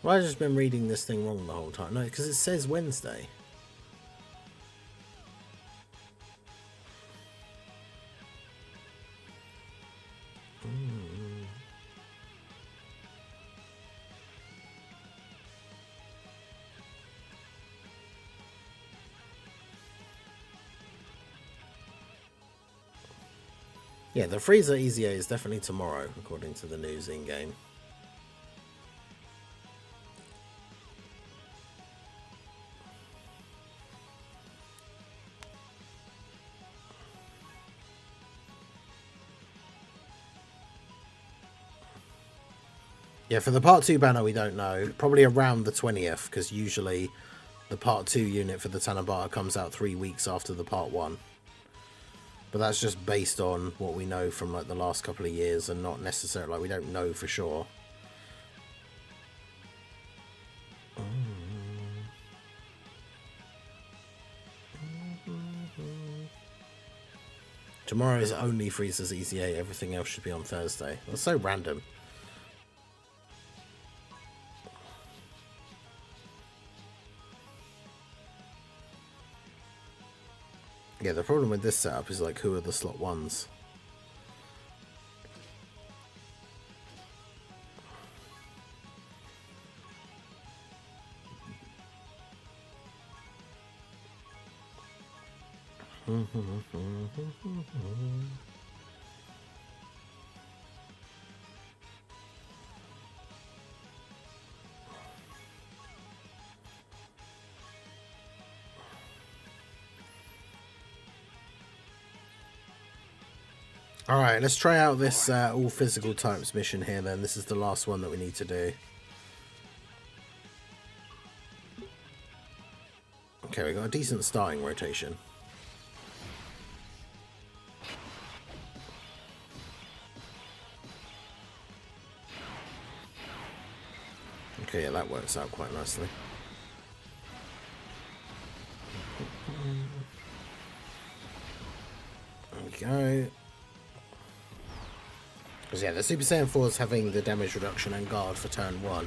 Well, I've just been reading this thing wrong the whole time. No, because it says Wednesday. Yeah, the Freezer EZA is definitely tomorrow, according to the news in-game. Yeah, for the Part 2 banner, we don't know. Probably around the 20th, because usually the Part 2 unit for the Tanabata comes out 3 weeks after the Part 1. But that's just based on what we know from like the last couple of years and not necessarily, like, we don't know for sure. Tomorrow is only Freezer's EZA, everything else should be on Thursday. That's so random. Yeah, the problem with this setup is like, who are the slot ones? Alright, let's try out this all physical types mission here then. This is the last one that we need to do. Okay, we got a decent starting rotation. Okay, yeah, that works out quite nicely. There we go. Because yeah, the Super Saiyan 4's having the damage reduction and guard for turn 1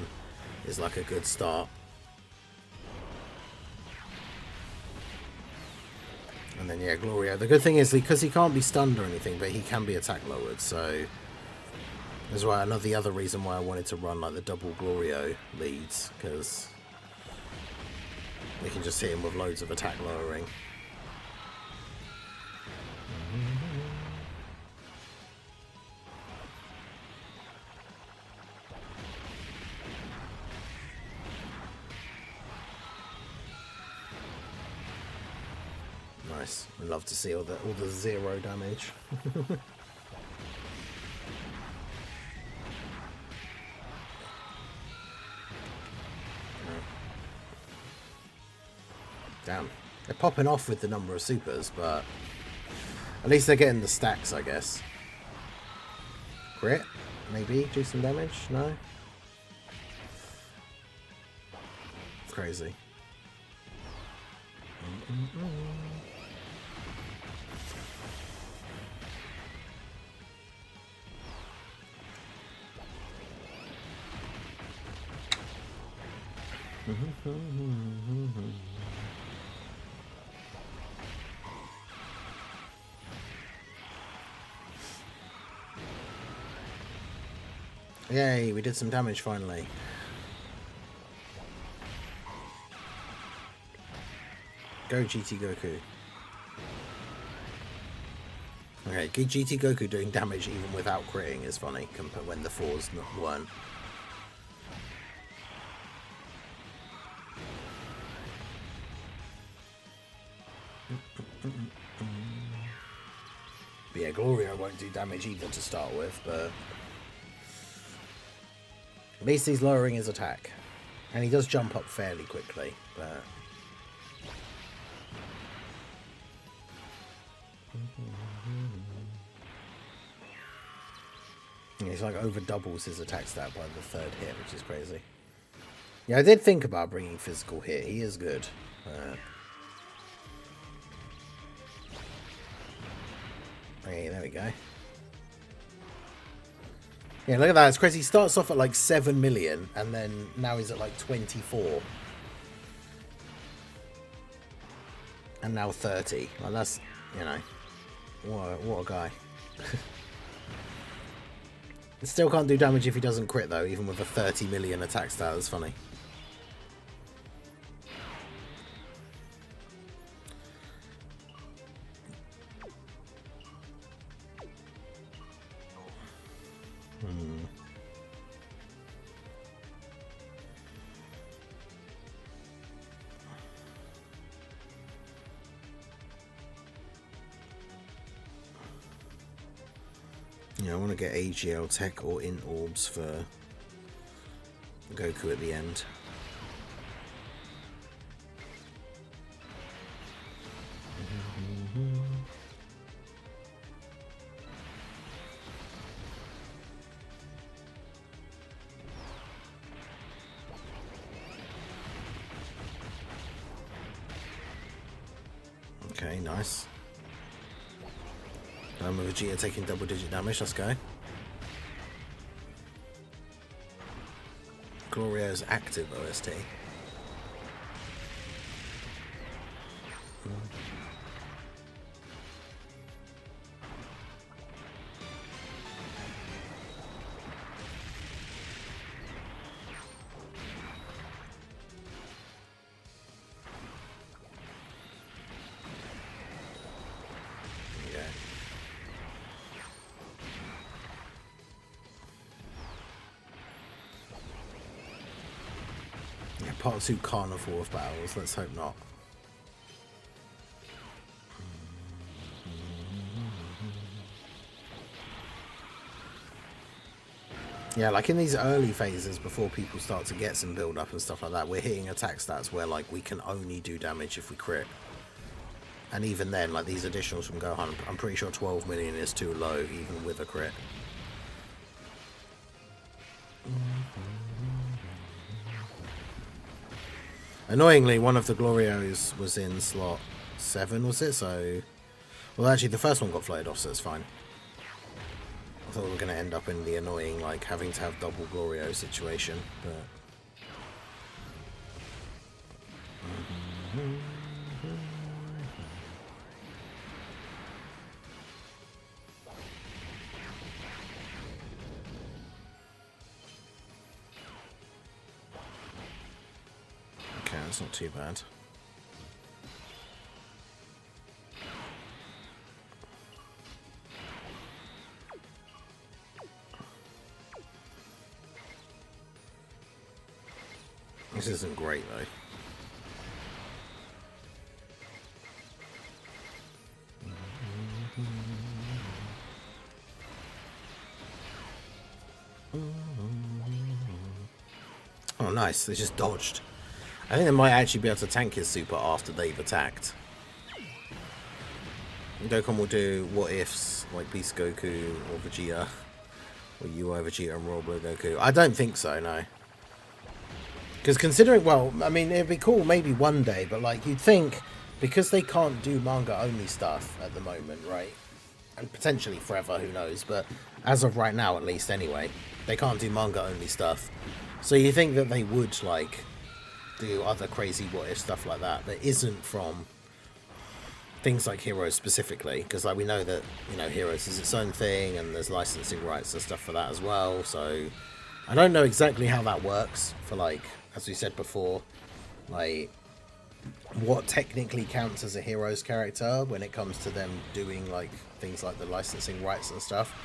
is like a good start. And then yeah, Glorio. The good thing is because he can't be stunned or anything, but he can be attack lowered, so that's why the other reason why I wanted to run like the double Glorio leads, because we can just hit him with loads of attack lowering. Nice. I love to see all the zero damage. Damn. They're popping off with the number of supers, but at least they're getting the stacks, I guess. Crit? Maybe? Do some damage? No? Crazy. Yay, we did some damage finally. Go GT Goku. Okay, GT Goku doing damage even without critting is funny compared when the 4s weren't. But yeah, Glorio won't do damage either to start with, but at least he's lowering his attack. And he does jump up fairly quickly, but he's like over doubles his attack stat by the third hit, which is crazy. Yeah, I did think about bringing physical hit. He is good. Okay, there we go. Yeah, look at that. It's crazy. He starts off at like 7 million, and then now he's at like 24. And now 30. Well, that's, you know, what a guy. Still can't do damage if he doesn't crit, though, even with a 30 million attack stat. That's funny. Yeah, I want to get AGL Tech or Int Orbs for Goku at the end. Okay, nice. Vegeta taking double-digit damage. Let's go. Glorio's active OST. Part 2 Carnivore of Battles, let's hope not. Yeah, like in these early phases before people start to get some build up and stuff like that, we're hitting attack stats where like we can only do damage if we crit. And even then, like these additionals from Gohan, I'm pretty sure 12 million is too low even with a crit. Annoyingly, one of the Glorios was in slot 7, was it? So, well, actually, the first one got floated off, so it's fine. I thought we were going to end up in the annoying, like, having to have double Glorio situation, but... Okay, that's not too bad. This isn't great, though. Oh, nice. They just dodged. I think they might actually be able to tank his super after they've attacked. Dokkan will do what ifs, like Beast Goku or Vegeta. Or UI Vegeta and Royal Blue Goku. I don't think so, no. Because considering, well, I mean, it'd be cool maybe one day, but like you'd think, because they can't do manga-only stuff at the moment, right? And potentially forever, who knows, but as of right now, at least anyway, they can't do manga-only stuff. So you think that they would, like, do other crazy what-if stuff like that isn't from things like Heroes specifically, because like we know that, you know, Heroes is its own thing, and there's licensing rights and stuff for that as well, so I don't know exactly how that works for, like, as we said before, like, what technically counts as a Heroes character when it comes to them doing, like, things like the licensing rights and stuff.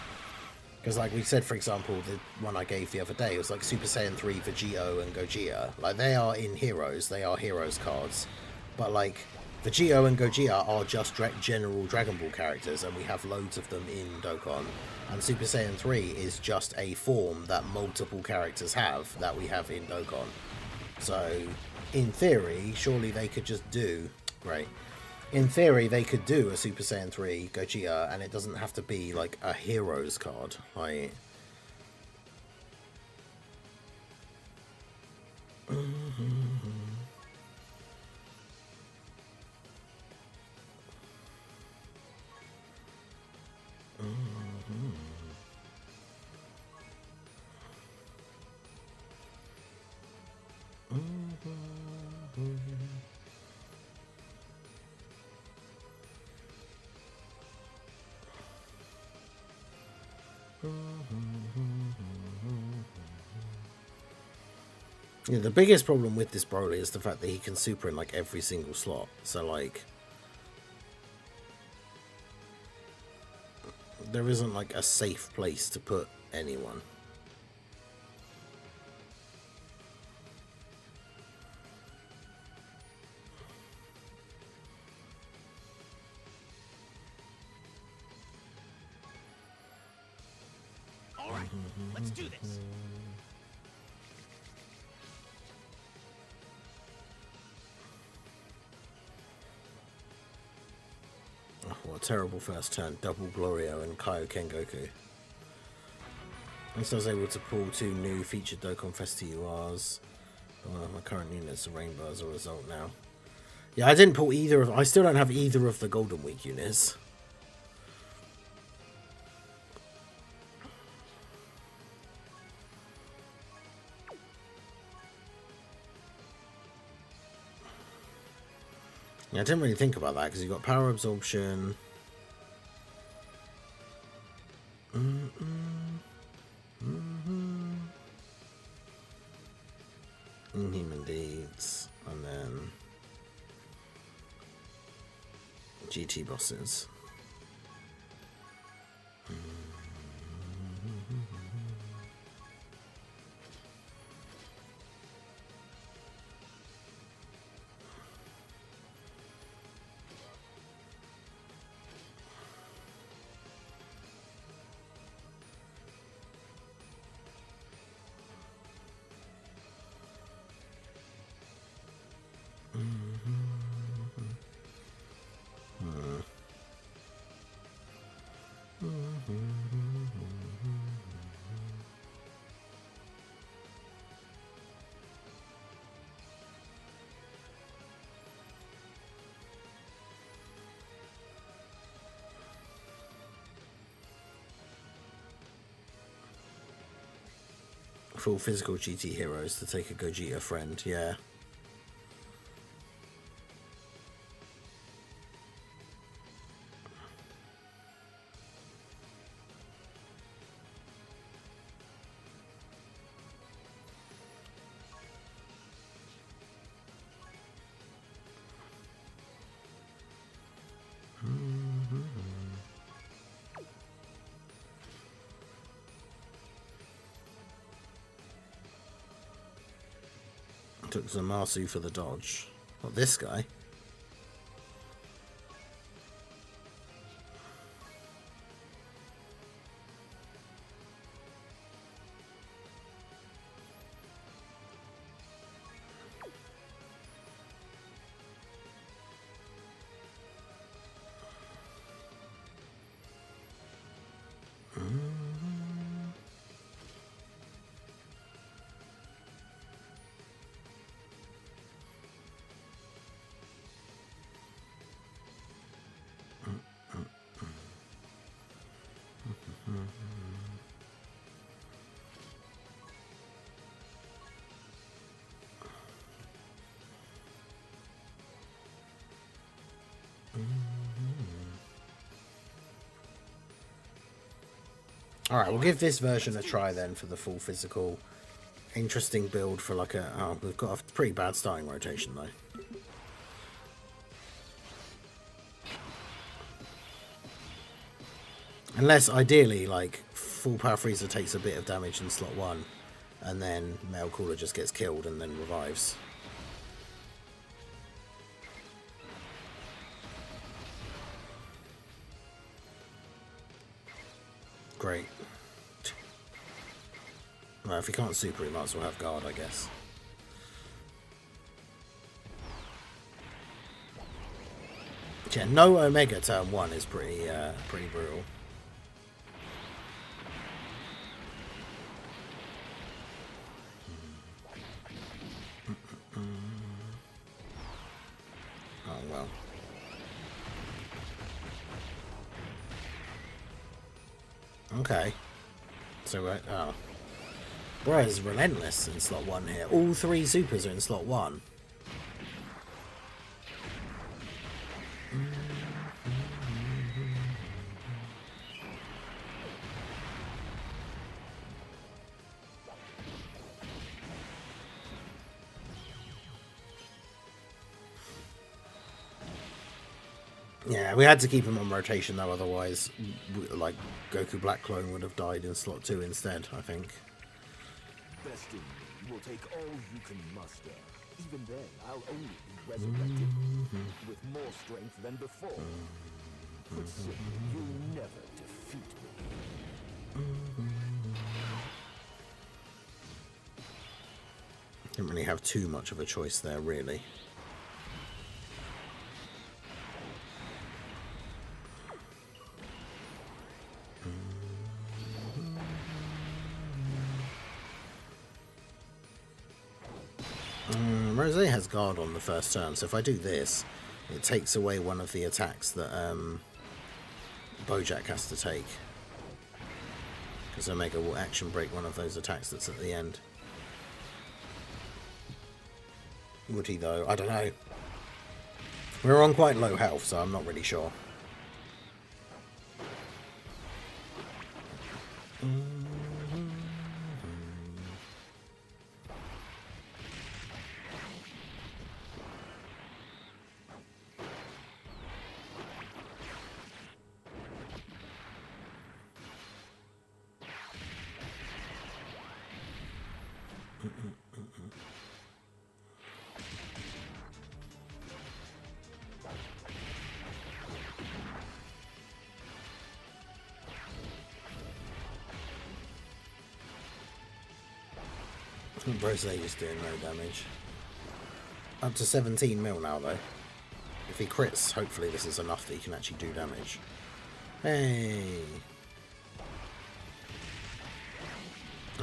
Because, like we said, for example, the one I gave the other day, it was like Super Saiyan 3 Vegito and Gogeta. Like, they are in Heroes, they are Heroes cards. But, like, Vegito and Gogeta are just general Dragon Ball characters, and we have loads of them in Dokkan. And Super Saiyan 3 is just a form that multiple characters have that we have in Dokkan. So, in theory, surely they could just do... Great. In theory, they could do a Super Saiyan 3 Gogeta, and it doesn't have to be, like, a Heroes card. Like... Yeah, the biggest problem with this Broly is the fact that he can super in like every single slot. So like, there isn't like a safe place to put anyone. All right, let's do this. Oh, what a terrible first turn. Double Glorio and Kaioken Goku. At least I was able to pull 2 new featured Dokkan Fest URs. My current unit's a rainbow as a result now. Yeah, I didn't pull either of... I still don't have either of the Golden Week units. Yeah, I didn't really think about that because you've got power absorption. Inhuman Deeds, and then GT bosses. Full physical GT heroes to take a Gogeta friend, yeah. Took Zamasu for the dodge. Not this guy. Alright, we'll give this version a try then for the full physical. Interesting build for like a... Oh, we've got a pretty bad starting rotation though. Unless, ideally, like, full Power Freezer takes a bit of damage in slot 1, and then Mail Cooler just gets killed and then revives. Great. Well, if he can't super, he might as well have guard, I guess. Yeah, no Omega turn 1 is pretty brutal. Oh well. Okay. So oh. Bro is relentless in slot 1 here. All 3 supers are in slot 1. Yeah, we had to keep him on rotation though, otherwise, like, Goku Black Clone would have died in slot 2 instead, I think. Besting will take all you can muster. Even then, I'll only be resurrected with more strength than before. But still, you'll never defeat me. Didn't really have too much of a choice there, really. Rosé has guard on the first turn, so if I do this, it takes away one of the attacks that Bojack has to take. Because Omega will action break one of those attacks that's at the end. Would he though? I don't know. We're on quite low health, so I'm not really sure. Rosé is doing no damage. Up to 17 mil now though. If he crits, hopefully this is enough that he can actually do damage. Hey!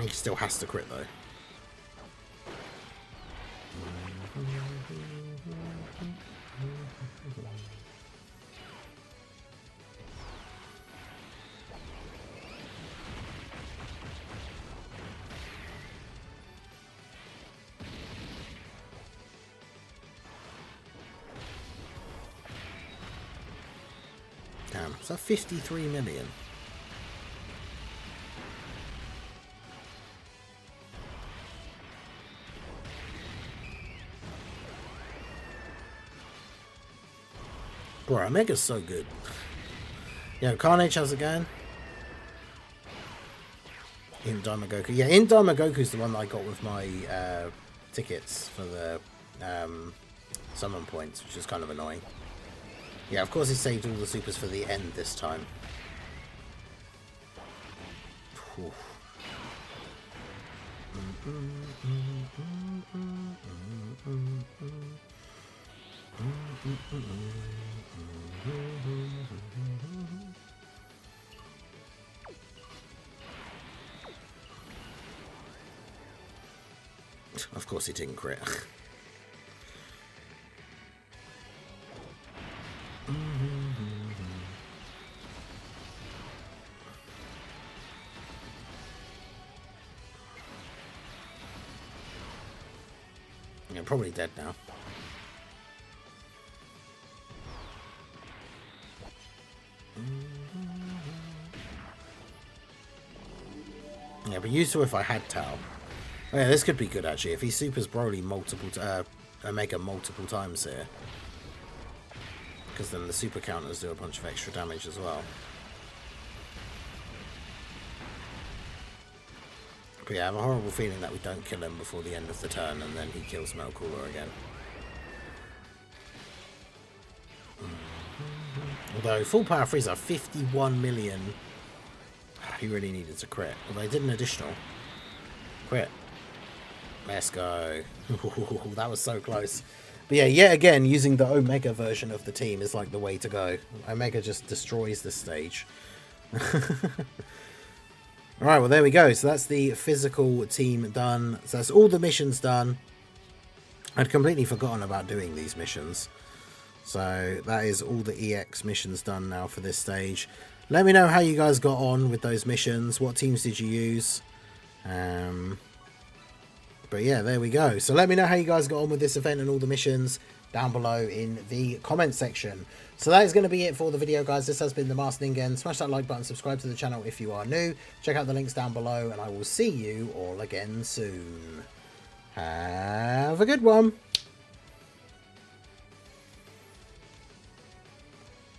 He still has to crit though. Damn, is that 53 million? Bro, Omega's so good. Yeah, Carnage, how's it going? In Daimagoku. Yeah, in Daimagoku's the one that I got with my tickets for the summon points, which is kind of annoying. Yeah, of course he saved all the supers for the end this time. Whew. Of course he didn't crit. Yeah, probably dead now. Yeah, but used to if I had Tau. Oh, yeah, this could be good actually. If he supers Broly Omega multiple times here. Because then the super counters do a bunch of extra damage as well. But yeah, I have a horrible feeling that we don't kill him before the end of the turn and then he kills Melcooler again. Although, full power Frieza, 51 million. He really needed to crit. Although he did an additional crit. Let's go. That was so close. But yeah, yet again, using the Omega version of the team is like the way to go. Omega just destroys this stage. Alright, well there we go. So that's the physical team done. So that's all the missions done. I'd completely forgotten about doing these missions. So that is all the EX missions done now for this stage. Let me know how you guys got on with those missions. What teams did you use? But yeah, there we go. So let me know how you guys got on with this event and all the missions down below in the comment section. So that is going to be it for the video, guys. This has been the Master Ningen. Smash that like button, subscribe to the channel if you are new. Check out the links down below, and I will see you all again soon. Have a good one.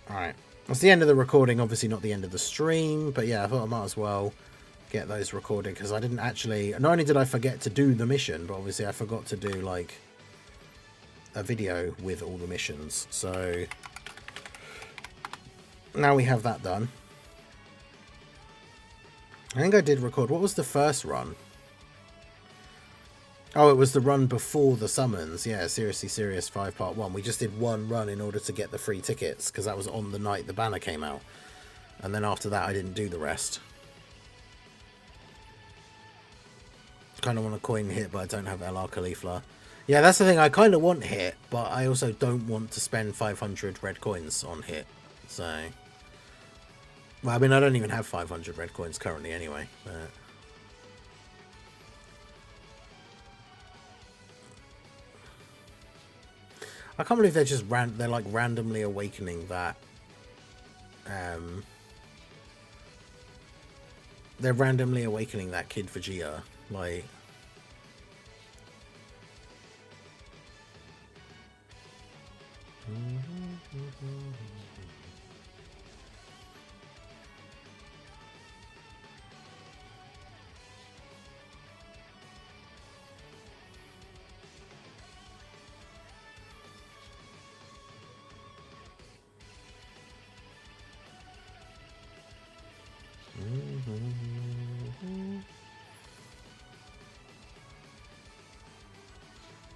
Alright, that's the end of the recording, obviously not the end of the stream, but yeah, I thought I might as well get those recorded, because I didn't actually, not only did I forget to do the mission, but obviously I forgot to do, like, a video with all the missions, so now we have that done. I think I did record, what was the first run? Oh, it was the run before the summons. Yeah, Seriously Serious 5 Part 1. We just did one run in order to get the free tickets, because that was on the night the banner came out. And then after that, I didn't do the rest. Kind of want a coin hit, but I don't have LR Caulifla. Yeah, that's the thing. I kind of want hit, but I also don't want to spend 500 red coins on hit. So, well, I mean, I don't even have 500 red coins currently anyway. But I can't believe they're just they're like randomly awakening that. They're randomly awakening that Kid Vegeta, like.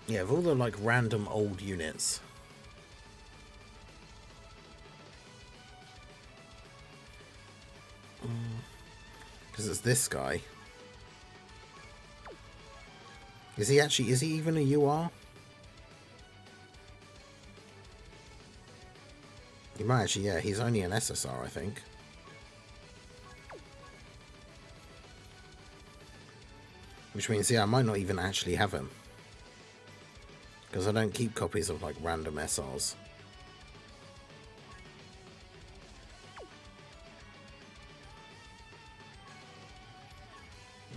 Yeah, of all the like random old units. Because it's this guy. Is he even a UR? He might actually, yeah, he's only an SSR, I think. Which means, yeah, I might not even actually have him. Because I don't keep copies of, like, random SRs.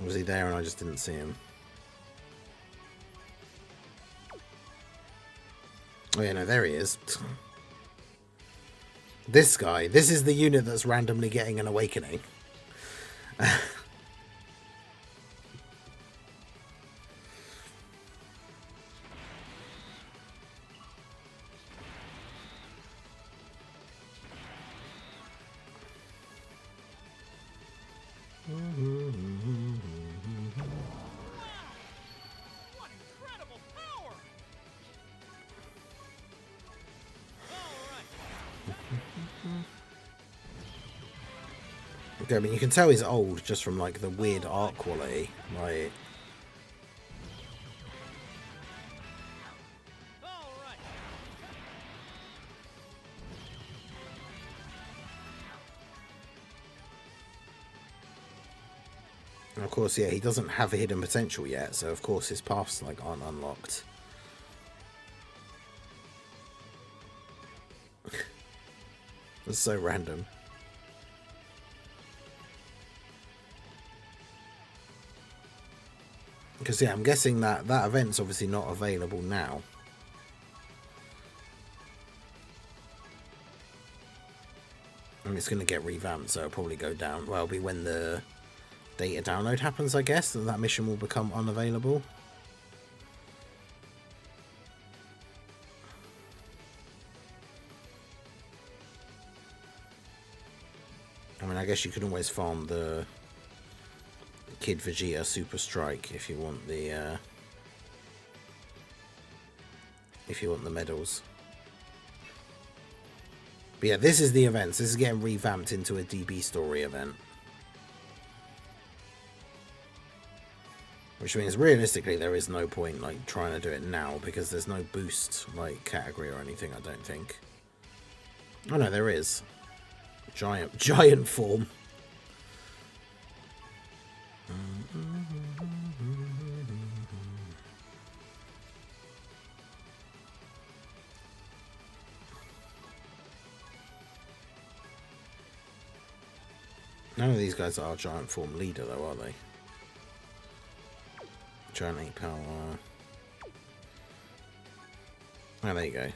Or was he there and I just didn't see him? Oh yeah, no, there he is. This guy. This is the unit that's randomly getting an awakening. What incredible power! Okay, I mean, you can tell he's old just from like the weird art quality. Like, All right. and of course, yeah, he doesn't have a hidden potential yet, so of course his paths like aren't unlocked. That's so random. Because yeah, I'm guessing that that event's obviously not available now. And it's going to get revamped, so it'll probably go down. Well, it'll be when the data download happens, I guess, that that mission will become unavailable. I mean, I guess you could always farm the Kid Vegeta Super Strike if you want the medals. But yeah, this is the events. This is getting revamped into a DB story event. Which means realistically there is no point like trying to do it now because there's no boost like category or anything, I don't think. Oh no, there is. Giant form. None of these guys are giant form leader though, are they? Giant 8 power. Oh, there you go.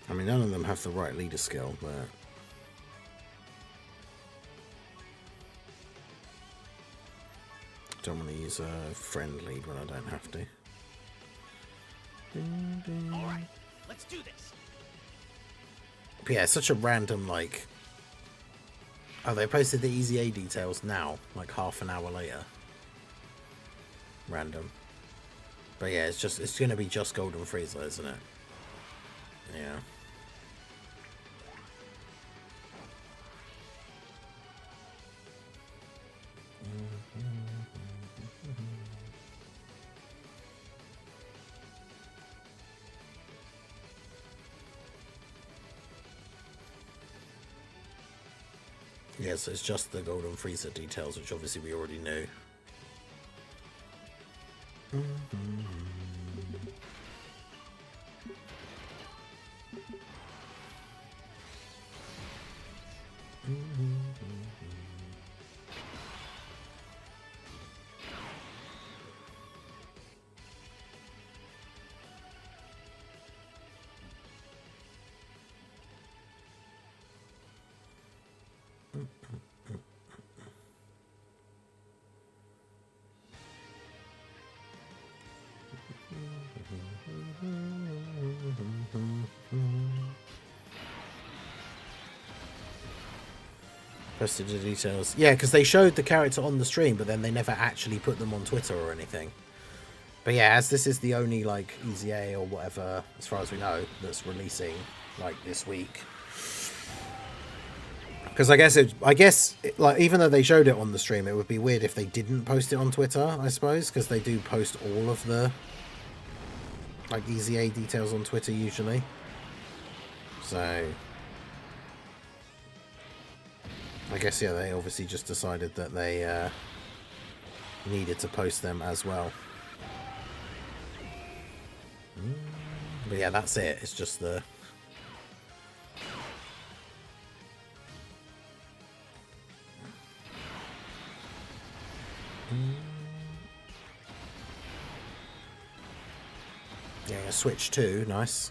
I mean, none of them have the right leader skill, but don't want to use a friend lead when I don't have to. All right, let's do this. But yeah, it's such a random, like... Oh, they posted the Easy A details now, like half an hour later. Random. But yeah, it's going to be just Golden Frieza, isn't it? Yeah. Yeah, so it's just the Golden Frieza details, which obviously we already knew. Posted the details. Yeah, because they showed the character on the stream, but then they never actually put them on Twitter or anything. But yeah, as this is the only like Easy A or whatever, as far as we know, that's releasing like this week. Because I guess like even though they showed it on the stream, it would be weird if they didn't post it on Twitter. I suppose because they do post all of the like Easy A details on Twitter usually. So I guess, yeah, they obviously just decided that they needed to post them as well. But yeah, that's it. It's just the... Yeah, Switch 2, nice.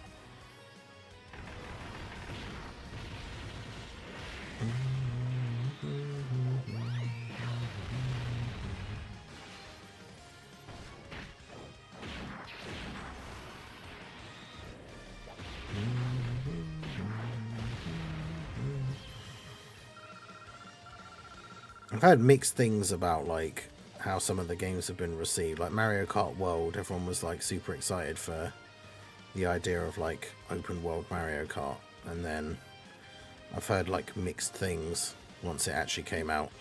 I've heard mixed things about like how some of the games have been received. Like Mario Kart World, everyone was like super excited for the idea of like open world Mario Kart, and then I've heard like mixed things once it actually came out.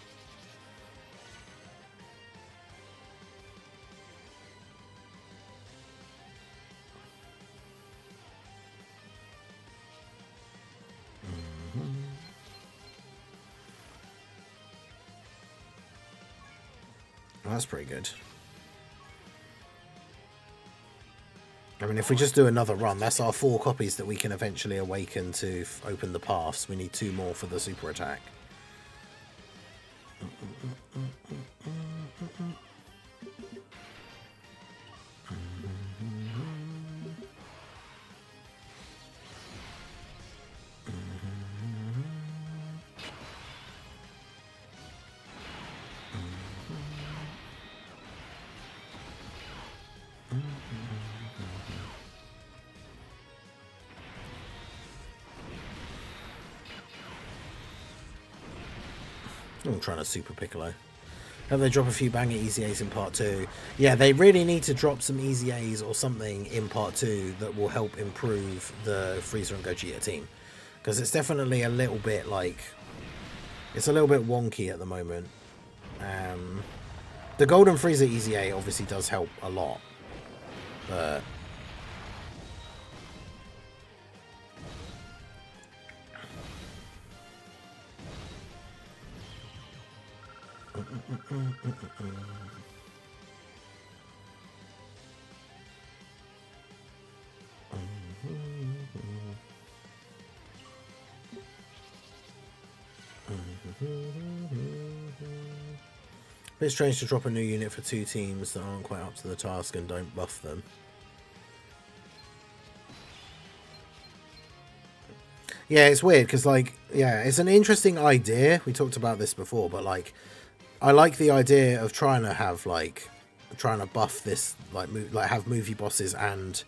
That's pretty good. I mean, if we just do another run, that's our 4 copies that we can eventually awaken to open the paths. We need 2 more for the super attack. I'm trying to Super Piccolo. Hope they drop a few banger Easy A's in part 2. Yeah, they really need to drop some Easy A's or something in part 2 that will help improve the Frieza and Gogeta team. Because it's definitely a little bit like... It's a little bit wonky at the moment. The Golden Frieza Easy A obviously does help a lot. But... Bit strange to drop a new unit for 2 teams that aren't quite up to the task and don't buff them. Yeah, it's weird because, like, yeah, it's an interesting idea. We talked about this before, but, like, I like the idea of trying to have, like, trying to buff this, like have movie bosses and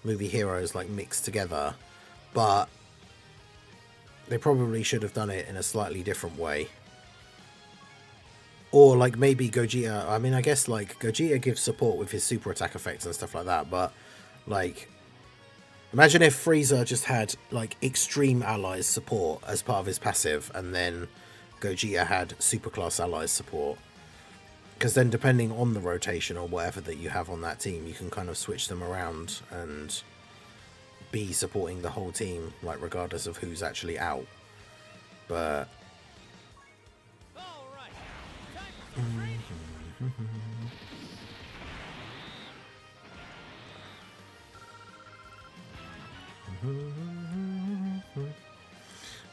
movie heroes, like, mixed together. But they probably should have done it in a slightly different way. Or, like, maybe Gogeta... I mean, I guess, like, Gogeta gives support with his super attack effects and stuff like that, but, like... Imagine if Frieza just had, like, extreme allies support as part of his passive, and then Gogeta had superclass allies support. Because then, depending on the rotation or whatever that you have on that team, you can kind of switch them around and be supporting the whole team, like, regardless of who's actually out. But...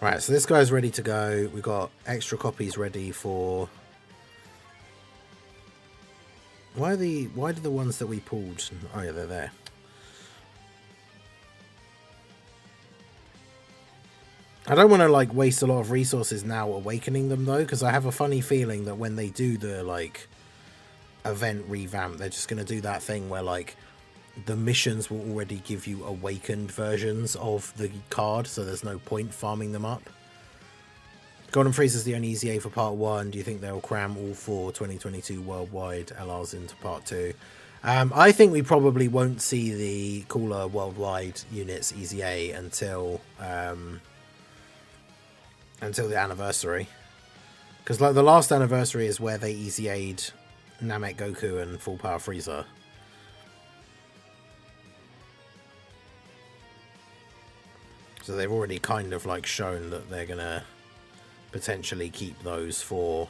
Right, so this guy's ready to go. We've got extra copies ready for... Why do the ones that we pulled... Oh yeah, they're there. I don't want to, like, waste a lot of resources now awakening them, though, because I have a funny feeling that when they do the, like, event revamp, they're just going to do that thing where, like, the missions will already give you awakened versions of the card, so there's no point farming them up. Golden Frieza's the only Easy A for part 1. Do you think they'll cram all 4 2022 worldwide LRs into part 2? I think we probably won't see the cooler worldwide units Easy A until the anniversary. Because, like, the last anniversary is where they Easy A'd Namek Goku and Full Power Frieza. So they've already kind of, like, shown that they're gonna potentially keep those for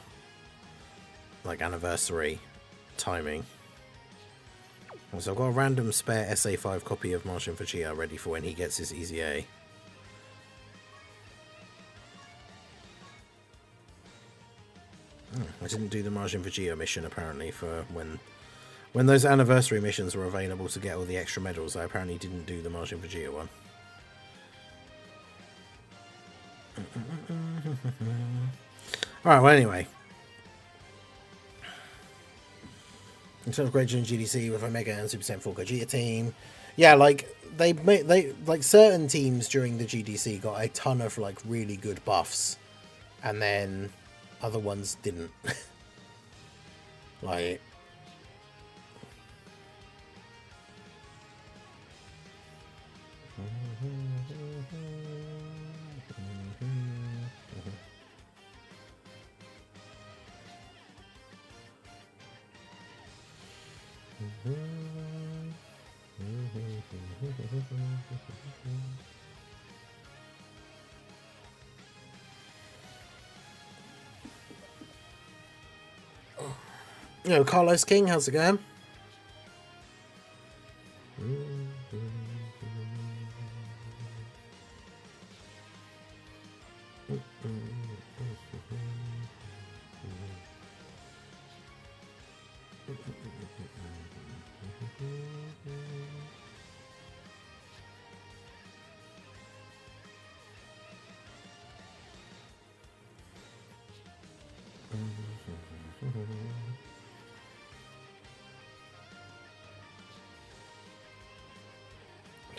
like anniversary timing. So I've got a random spare SA5 copy of Martian Vegeta ready for when he gets his Easy A. I didn't do the Martian Vegeta mission apparently for when those anniversary missions were available to get all the extra medals. I apparently didn't do the Martian Vegeta one. Alright, well anyway. Instead of Great June GDC with Omega and Super Saiyan 4 Gogeta team. Yeah, like they like certain teams during the GDC got a ton of like really good buffs, and then other ones didn't. Like yo, Carlos King, how's it going?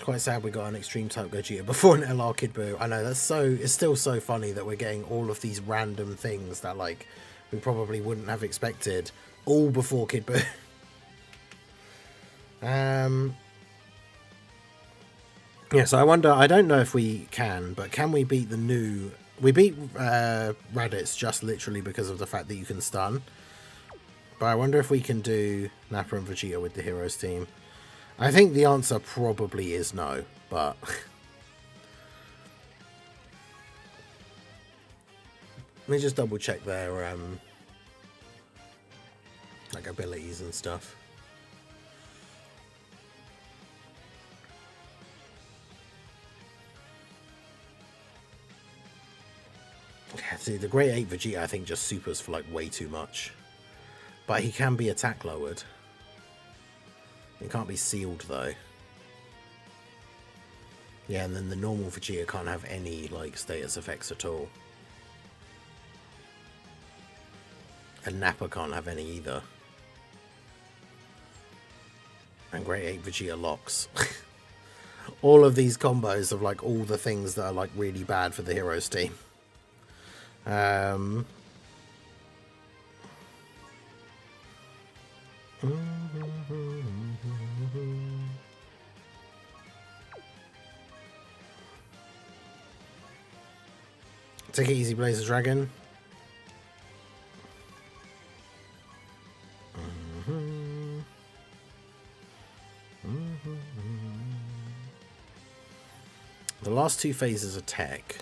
Quite sad we got an extreme type Gogeta before an LR Kid Buu. I know, it's still so funny that we're getting all of these random things that like we probably wouldn't have expected all before Kid Buu. Yeah, so I wonder, I don't know if we can, but can we beat the new... We beat Raditz just literally because of the fact that you can stun. But I wonder if we can do Nappa and Vegeta with the Heroes team. I think the answer probably is no, but... Let me just double check their like abilities and stuff. Yeah, see, the Great 8 Vegeta I think just supers for like way too much. But he can be attack lowered. It can't be sealed though. Yeah, and then the normal Vegeta can't have any like status effects at all. And Nappa can't have any either. And Great 8 Vegeta locks. All of these combos of like all the things that are like really bad for the Heroes team. Take it easy, Blazer Dragon. The last two phases are tech.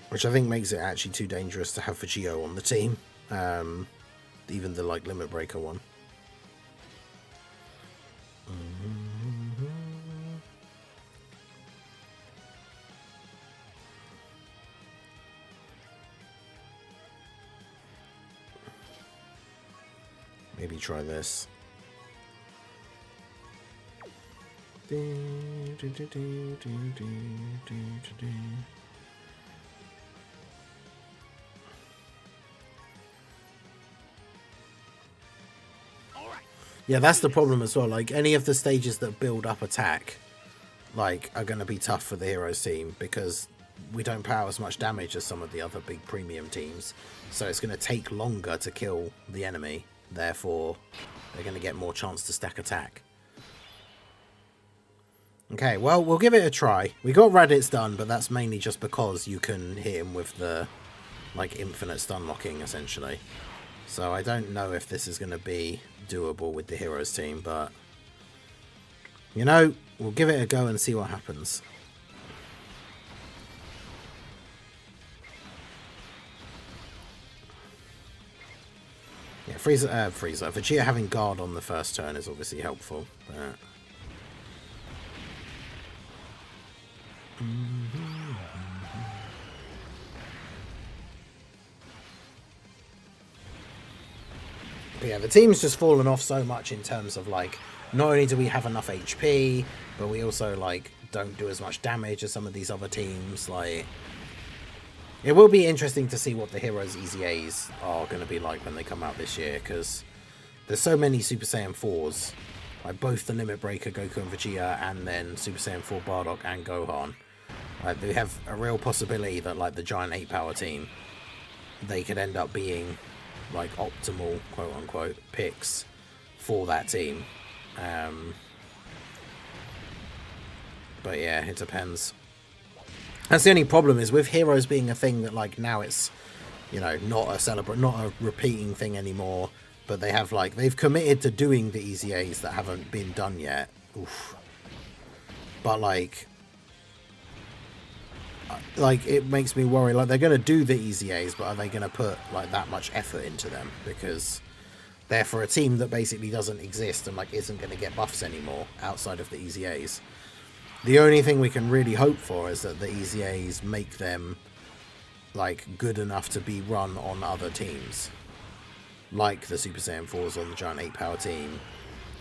Which I think makes it actually too dangerous to have Vegito on the team. Even the like limit breaker one. Maybe try this. Yeah, that's the problem as well. Like, any of the stages that build up attack, like, are going to be tough for the Heroes team because we don't power as much damage as some of the other big premium teams. So it's going to take longer to kill the enemy. Therefore, they're going to get more chance to stack attack. Okay, well, we'll give it a try. We got Raditz done, but that's mainly just because you can hit him with the, like, infinite stun locking, essentially. So I don't know if this is going to be doable with the Heroes team, but, you know, we'll give it a go and see what happens. Yeah, Frieza. Vegeta having guard on the first turn is obviously helpful, but... But yeah, the team's just fallen off so much in terms of, like, not only do we have enough HP, but we also, like, don't do as much damage as some of these other teams. Like, it will be interesting to see what the Heroes EZAs are going to be like when they come out this year, because there's so many Super Saiyan 4s, like both the Limit Breaker, Goku and Vegeta, and then Super Saiyan 4 Bardock and Gohan. Like, they have a real possibility that, like, the giant 8-power team, they could end up being, like, optimal, quote-unquote, picks for that team. But yeah, it depends. That's the only problem, is with Heroes being a thing that, like, now it's, you know, not a repeating thing anymore, but they have, like, they've committed to doing the EZAs that haven't been done yet. Oof. But, like, it makes me worry. Like, they're going to do the EZAs, but are they going to put, like, that much effort into them? Because they're for a team that basically doesn't exist and, like, isn't going to get buffs anymore outside of the EZAs. The only thing we can really hope for is that the EZAs make them, like, good enough to be run on other teams. Like the Super Saiyan 4s on the giant 8-power team.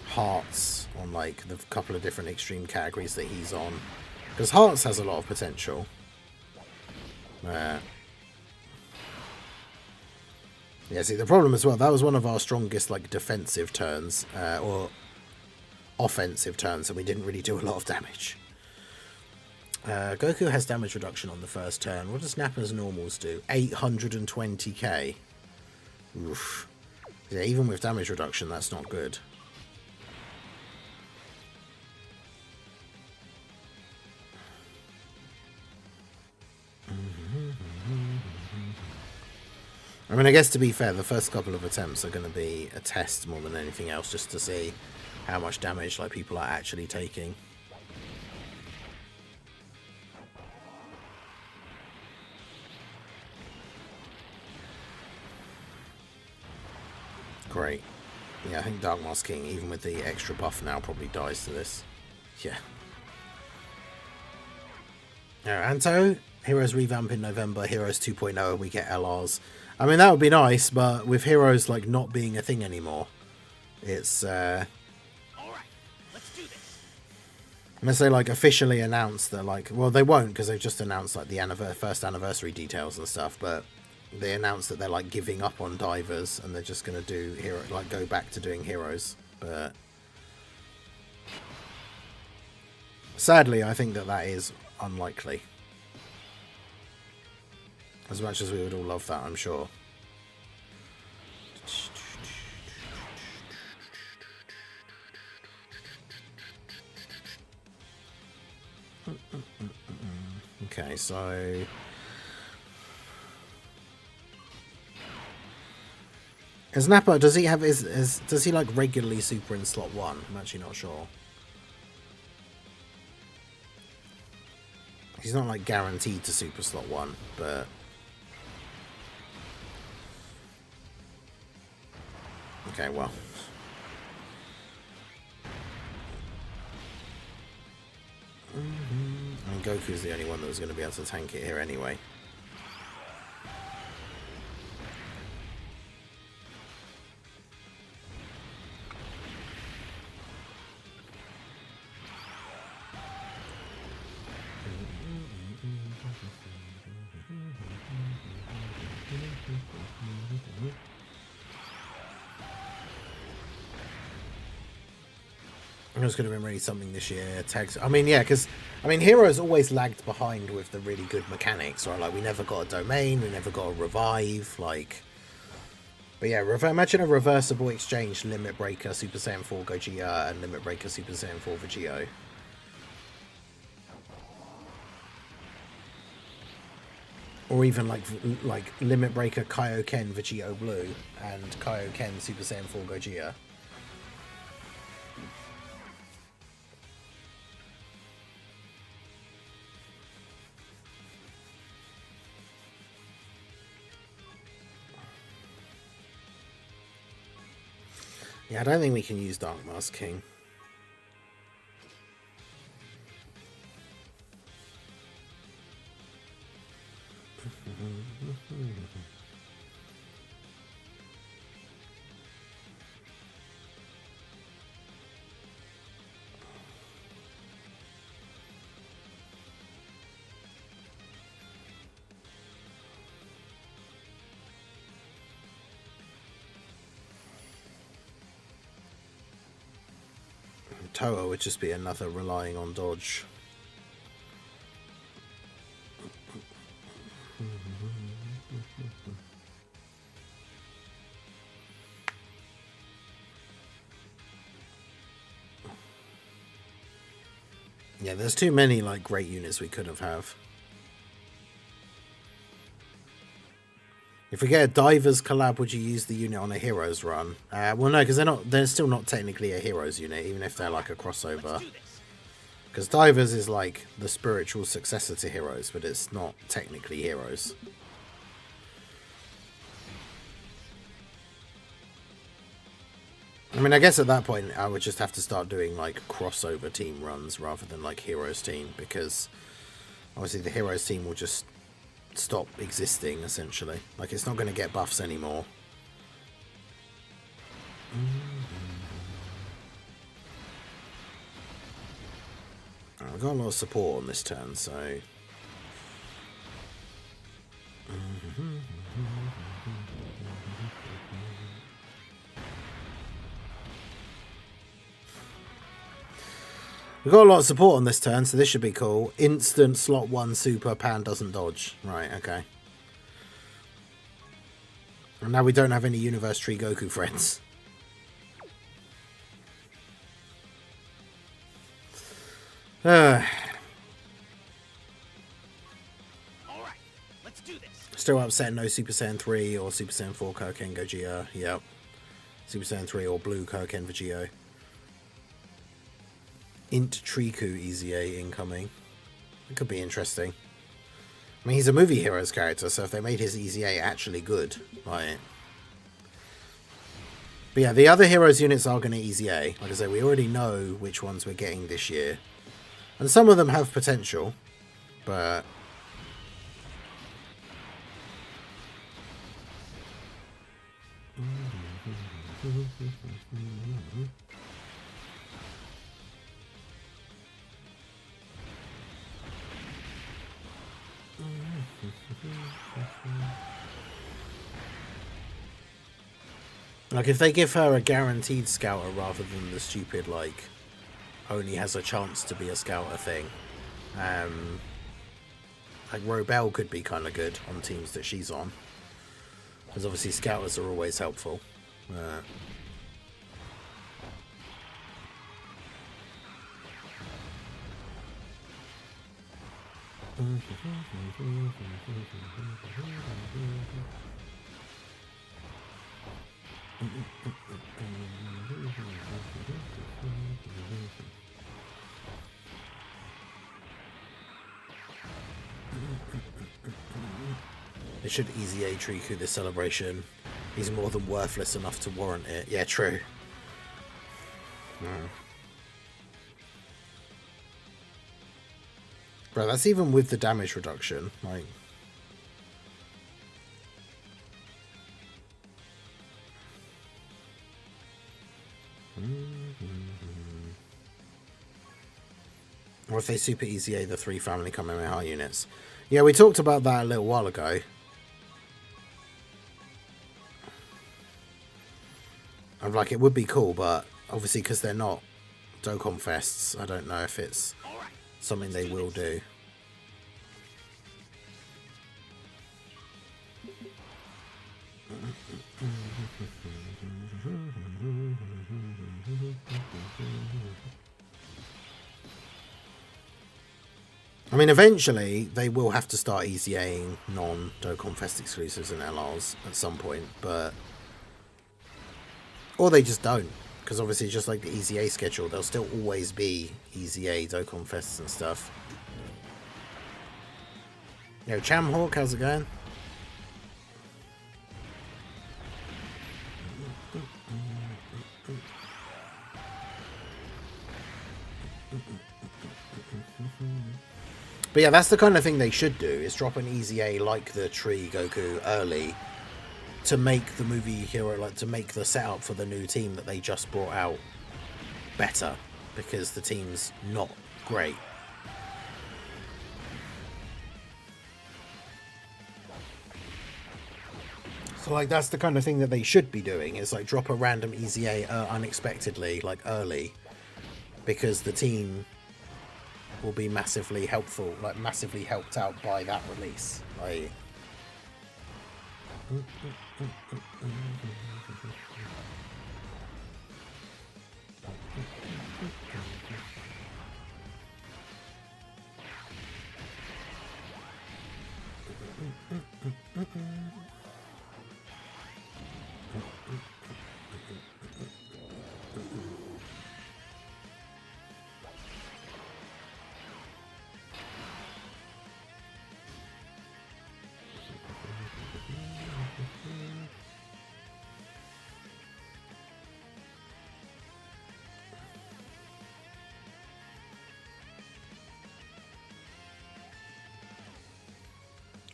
Hearts on, like, the couple of different extreme categories that he's on. Because Hearts has a lot of potential. Yeah, see, the problem as well, that was one of our strongest, like, defensive turns, or offensive turns, and we didn't really do a lot of damage. Goku has damage reduction on the first turn. What does Nappa's normals do? 820k. Oof. Yeah, even with damage reduction, that's not good. I mean, I guess to be fair, the first couple of attempts are going to be a test more than anything else, just to see how much damage, like, people are actually taking. Great. Yeah, I think Dark Mask King, even with the extra buff now, probably dies to this. Yeah. Anto, Heroes revamp in November, Heroes 2.0, and we get LRs. I mean, that would be nice, but with Heroes, like, not being a thing anymore, it's, Alright, let's do this. unless they, like, officially announce that, like, well, they won't, because they've just announced, like, the first anniversary details and stuff, but they announced that they're, like, giving up on divers, and they're just going to do, go back to doing Heroes, but sadly, I think that is unlikely. As much as we would all love that, I'm sure. Okay, so is Nappa, does he have does he, like, regularly super in slot 1? I'm actually not sure. He's not, like, guaranteed to super slot 1, but okay, well. I mean, Goku's the only one that was going to be able to tank it here anyway. It's going to be really something this year. Tags. I mean, yeah, because I mean, Heroes always lagged behind with the really good mechanics, right? Like, we never got a domain, we never got a revive, like. But yeah, imagine a reversible exchange Limit Breaker Super Saiyan 4 Gogeta and Limit Breaker Super Saiyan 4 Vegito. Or even like Limit Breaker Kaioken Vegito Blue and Kaioken Super Saiyan 4 Gogeta. Yeah, I don't think we can use Dark Mask King. Toa would just be another relying on dodge. Yeah, there's too many like great units we could have. If we get a Divers collab, would you use the unit on a Heroes run? Well, no, because they're still not technically a Heroes unit, even if they're like a crossover. Because Divers is like the spiritual successor to Heroes, but it's not technically Heroes. I mean, I guess at that point I would just have to start doing like crossover team runs rather than like Heroes team, because obviously the Heroes team will just stop existing essentially. Like, it's not going to get buffs anymore. I've got a lot of support on this turn, so we've got a lot of support on this turn, so this should be cool. Instant slot 1 super, Pan doesn't dodge. Right, okay. And now we don't have any Universe Tree Goku friends. All right, let's do this. Still upset no Super Saiyan 3 or Super Saiyan 4 Kaioken Gogeta. Yep. Super Saiyan 3 or Blue Kaioken Vegito. Int Triku EZA incoming. It could be interesting. I mean, he's a movie Heroes character, so if they made his EZA actually good, right? But yeah, the other Heroes units are going to EZA. Like I say, we already know which ones we're getting this year. And some of them have potential, but like, if they give her a guaranteed scouter rather than the stupid, like, only has a chance to be a scouter thing. Like, Robel could be kind of good on teams that she's on. Because obviously scouters are always helpful. It should EZA Triku this celebration. He's more than worthless enough to warrant it. Yeah, true. Bro, that's even with the damage reduction. Like, or if they super EZA the 3 family Kamehameha units. Yeah, we talked about that a little while ago. I'm like, it would be cool, but obviously because they're not Dokkan Fests, I don't know if it's something they will do. I mean, eventually they will have to start EZAing non-Dokkan Fest exclusives and LRs at some point, but or they just don't, because obviously just like the EZA schedule, there'll still always be EZA Dokkan Fests and stuff. Yo, Chamhawk, how's it going? But yeah, that's the kind of thing they should do, is drop an EZA like the Tree Goku early to make the movie hero, like to make the setup for the new team that they just brought out better, because the team's not great. So like that's the kind of thing that they should be doing, is like drop a random EZA unexpectedly, like early, because the team will be massively helpful, like massively helped out by that release. Like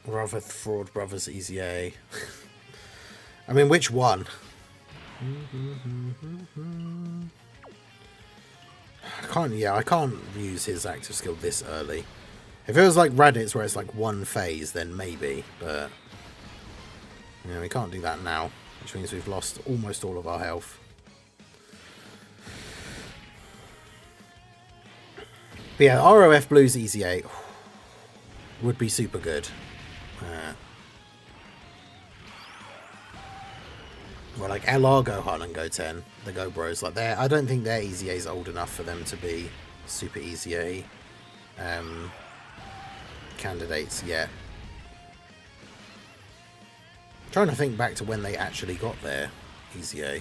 rather Fraud Brothers EZA. I mean, which one? I can't use his active skill this early. If it was like Raditz where it's like one phase, then maybe, but you know, we can't do that now, which means we've lost almost all of our health. But yeah, ROF Blues EZA would be super good. Well, like LR Gohan and Goten, the Go Bros, like I don't think their EZA is old enough for them to be super EZA candidates yet. I'm trying to think back to when they actually got their EZA.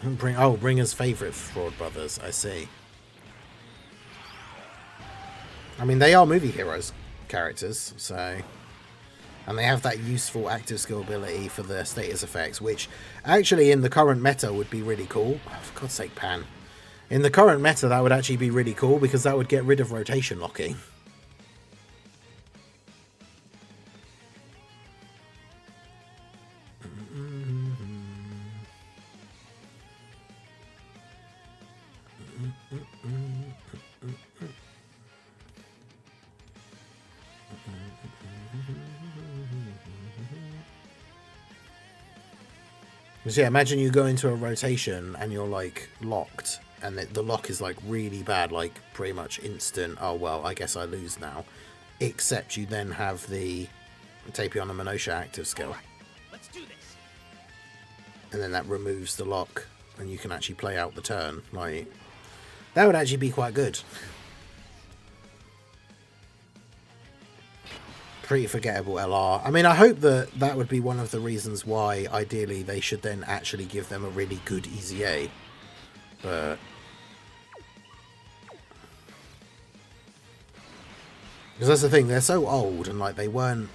Bringer's favourite Fraud Brothers, I see. I mean, they are movie heroes characters, so, and they have that useful active skill ability for the status effects, which actually in the current meta would be really cool. Oh, for God's sake, Pan. In the current meta, that would actually be really cool, because that would get rid of rotation locking. So yeah, imagine you go into a rotation and you're like locked, and the lock is like really bad, like pretty much instant. Oh well, I guess I lose now. Except you then have the Tapion and Minosha active skill. Right, let's do this. And then that removes the lock, and you can actually play out the turn. Like that would actually be quite good. Pretty forgettable LR. I mean, I hope that would be one of the reasons why, ideally, they should then actually give them a really good EZA. But because that's the thing, they're so old, and like they weren't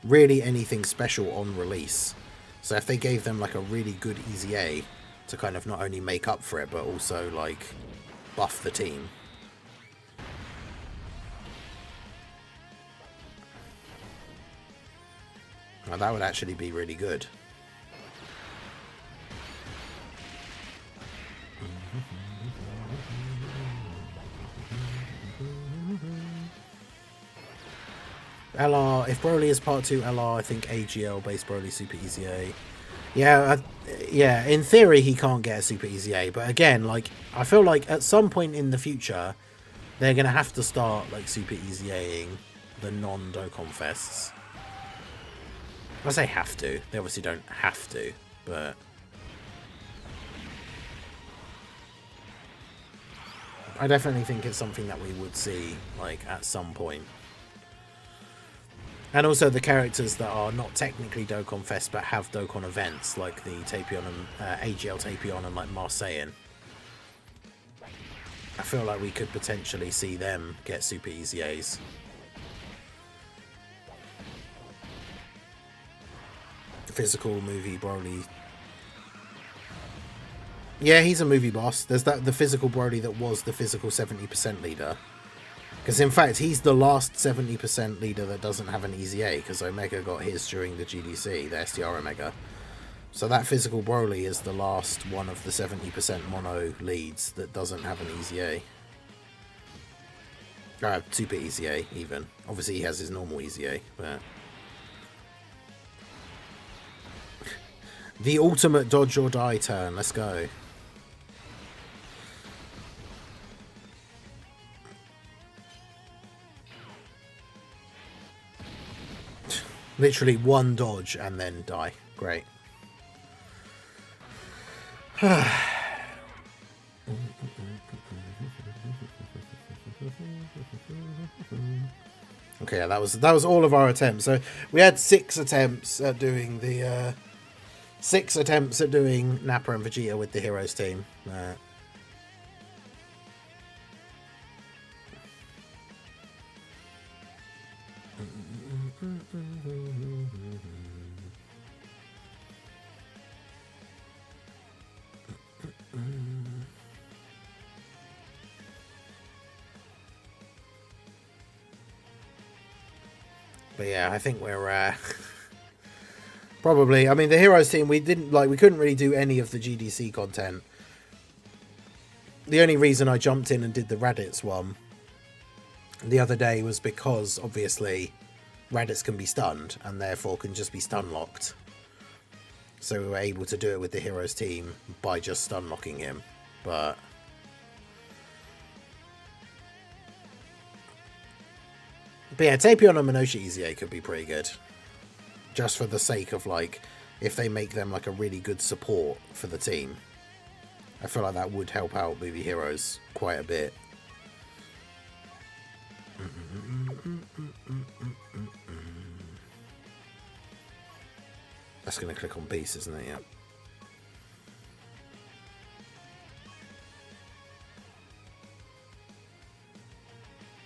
really anything special on release. So if they gave them like a really good EZA to kind of not only make up for it, but also like buff the team. Well, that would actually be really good. LR, if Broly is part 2 LR, I think AGL base Broly Super EZA. Yeah, yeah, in theory he can't get a Super EZA, but again, like, I feel like at some point in the future, they're going to have to start, like, Super EZAing the non-Dokkan Fests. I say have to. They obviously don't have to, but I definitely think it's something that we would see, like, at some point. And also the characters that are not technically Dokkan Fest but have Dokkan events, like the Tapion and AGL Tapion and like Marseillan. I feel like we could potentially see them get super easy A's. Physical movie Broly. Yeah, he's a movie boss. There's the physical Broly that was the physical 70% leader. Because in fact, he's the last 70% leader that doesn't have an easy A, because Omega got his during the GDC, the STR Omega. So that physical Broly is the last one of the 70% mono leads that doesn't have an easy A. Super easy A, even. Obviously, he has his normal easy A, but... The ultimate dodge or die turn. Let's go. Literally one dodge and then die. Great. Okay, yeah, that was all of our attempts. So we had 6 attempts at doing the 6 attempts at doing Nappa and Vegeta with the Heroes team. But yeah, I think we're probably. I mean, the Heroes team, we couldn't really do any of the GDC content. The only reason I jumped in and did the Raditz one the other day was because obviously Raditz can be stunned and therefore can just be stun locked. So we were able to do it with the Heroes team by just stun locking him. But yeah, Tapion and Minoshi Easy could be pretty good. Just for the sake of, like, if they make them, like, a really good support for the team. I feel like that would help out Movie Heroes quite a bit. That's going to click on Beast, isn't it? Yeah.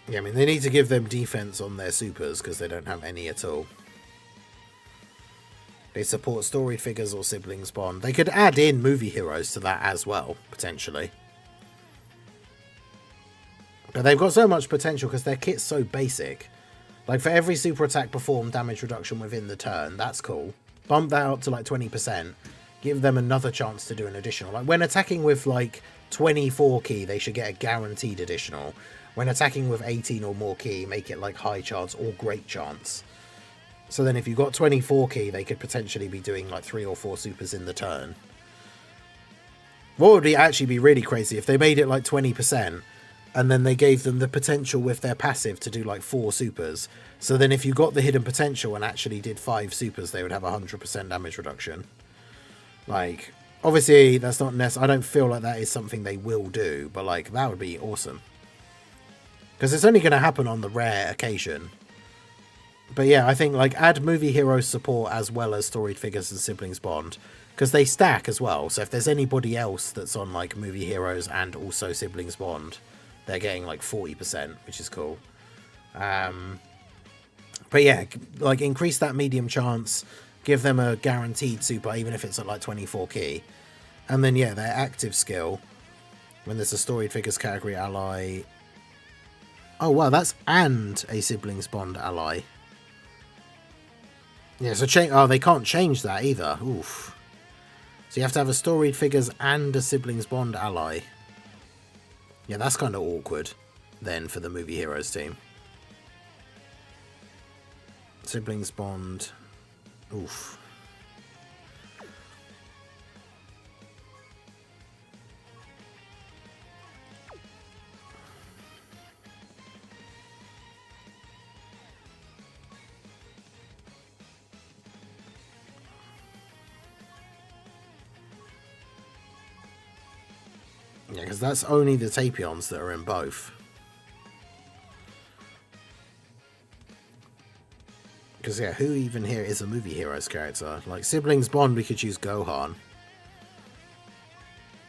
Yeah, I mean, they need to give them defense on their supers because they don't have any at all. They support storied figures or siblings bond. They could add in movie heroes to that as well, potentially. But they've got so much potential because their kit's so basic. Like, for every super attack performed, damage reduction within the turn. That's cool. Bump that up to, like, 20%. Give them another chance to do an additional. Like, when attacking with, like, 24 key, they should get a guaranteed additional. When attacking with 18 or more key, make it, like, high chance or great chance. So then if you've got 24 key, they could potentially be doing, like, 3 or 4 supers in the turn. What would actually be really crazy if they made it, like, 20%, and then they gave them the potential with their passive to do, like, 4 supers. So then if you got the hidden potential and actually did 5 supers, they would have 100% damage reduction. Like, obviously, that's not necessary. I don't feel like that is something they will do, but, like, that would be awesome. Because it's only going to happen on the rare occasion. But yeah, I think, like, add movie heroes support as well as storied figures and siblings bond. Because they stack as well. So if there's anybody else that's on, like, movie heroes and also siblings bond, they're getting, like, 40%, which is cool. But yeah, like, increase that medium chance. Give them a guaranteed super, even if it's at, like, 24 key. And then, yeah, their active skill. When there's a storied figures category ally. Oh, wow, that's and a siblings bond ally. Yeah, so they can't change that either. Oof. So you have to have a storied figures and a siblings bond ally. Yeah, that's kind of awkward then for the movie heroes team. Siblings bond. Oof. Yeah, because that's only the Tapions that are in both. Because, yeah, who even here is a Movie Heroes character? Like, Siblings Bond, we could choose Gohan.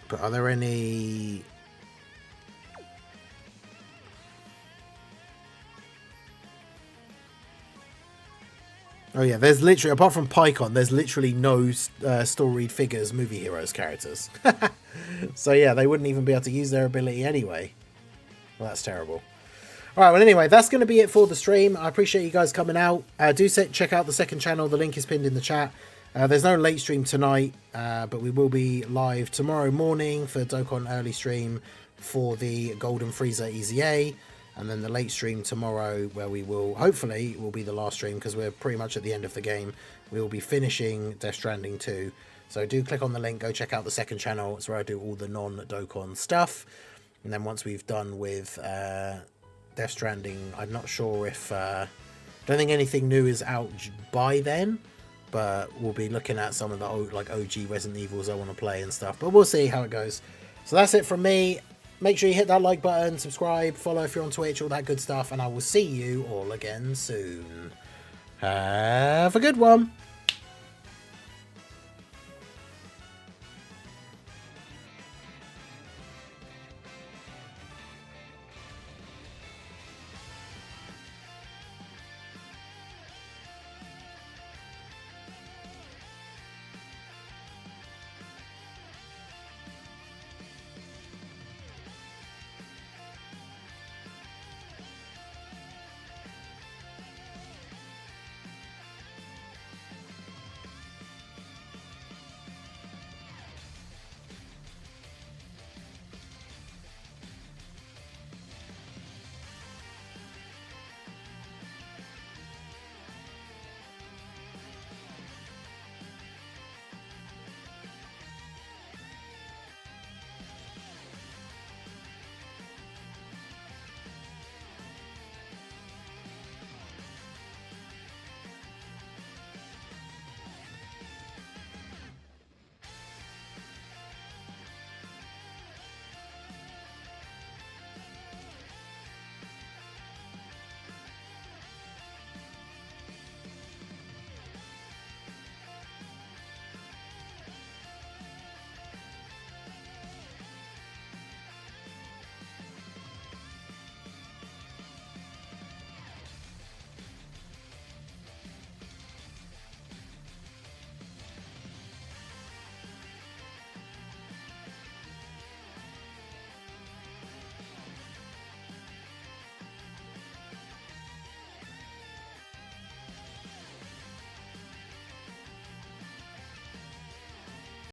But are there any... Oh yeah, there's literally, apart from Pycon, there's literally no storied figures Movie Heroes characters. So yeah, they wouldn't even be able to use their ability anyway. Well, that's terrible. Alright, well anyway, that's going to be it for the stream. I appreciate you guys coming out. Do check out the second channel, the link is pinned in the chat. There's no late stream tonight, but we will be live tomorrow morning for Dokkan early stream for the Golden Frieza EZA. And then the late stream tomorrow, where we will, hopefully, will be the last stream, because we're pretty much at the end of the game. We will be finishing Death Stranding 2. So do click on the link, go check out the second channel. It's where I do all the non-Dokkan stuff. And then once we've done with Death Stranding, I'm not sure if... I don't think anything new is out by then. But we'll be looking at some of the like OG Resident Evils I want to play and stuff. But we'll see how it goes. So that's it from me. Make sure you hit that like button, subscribe, follow if you're on Twitch, all that good stuff. And I will see you all again soon. Have a good one.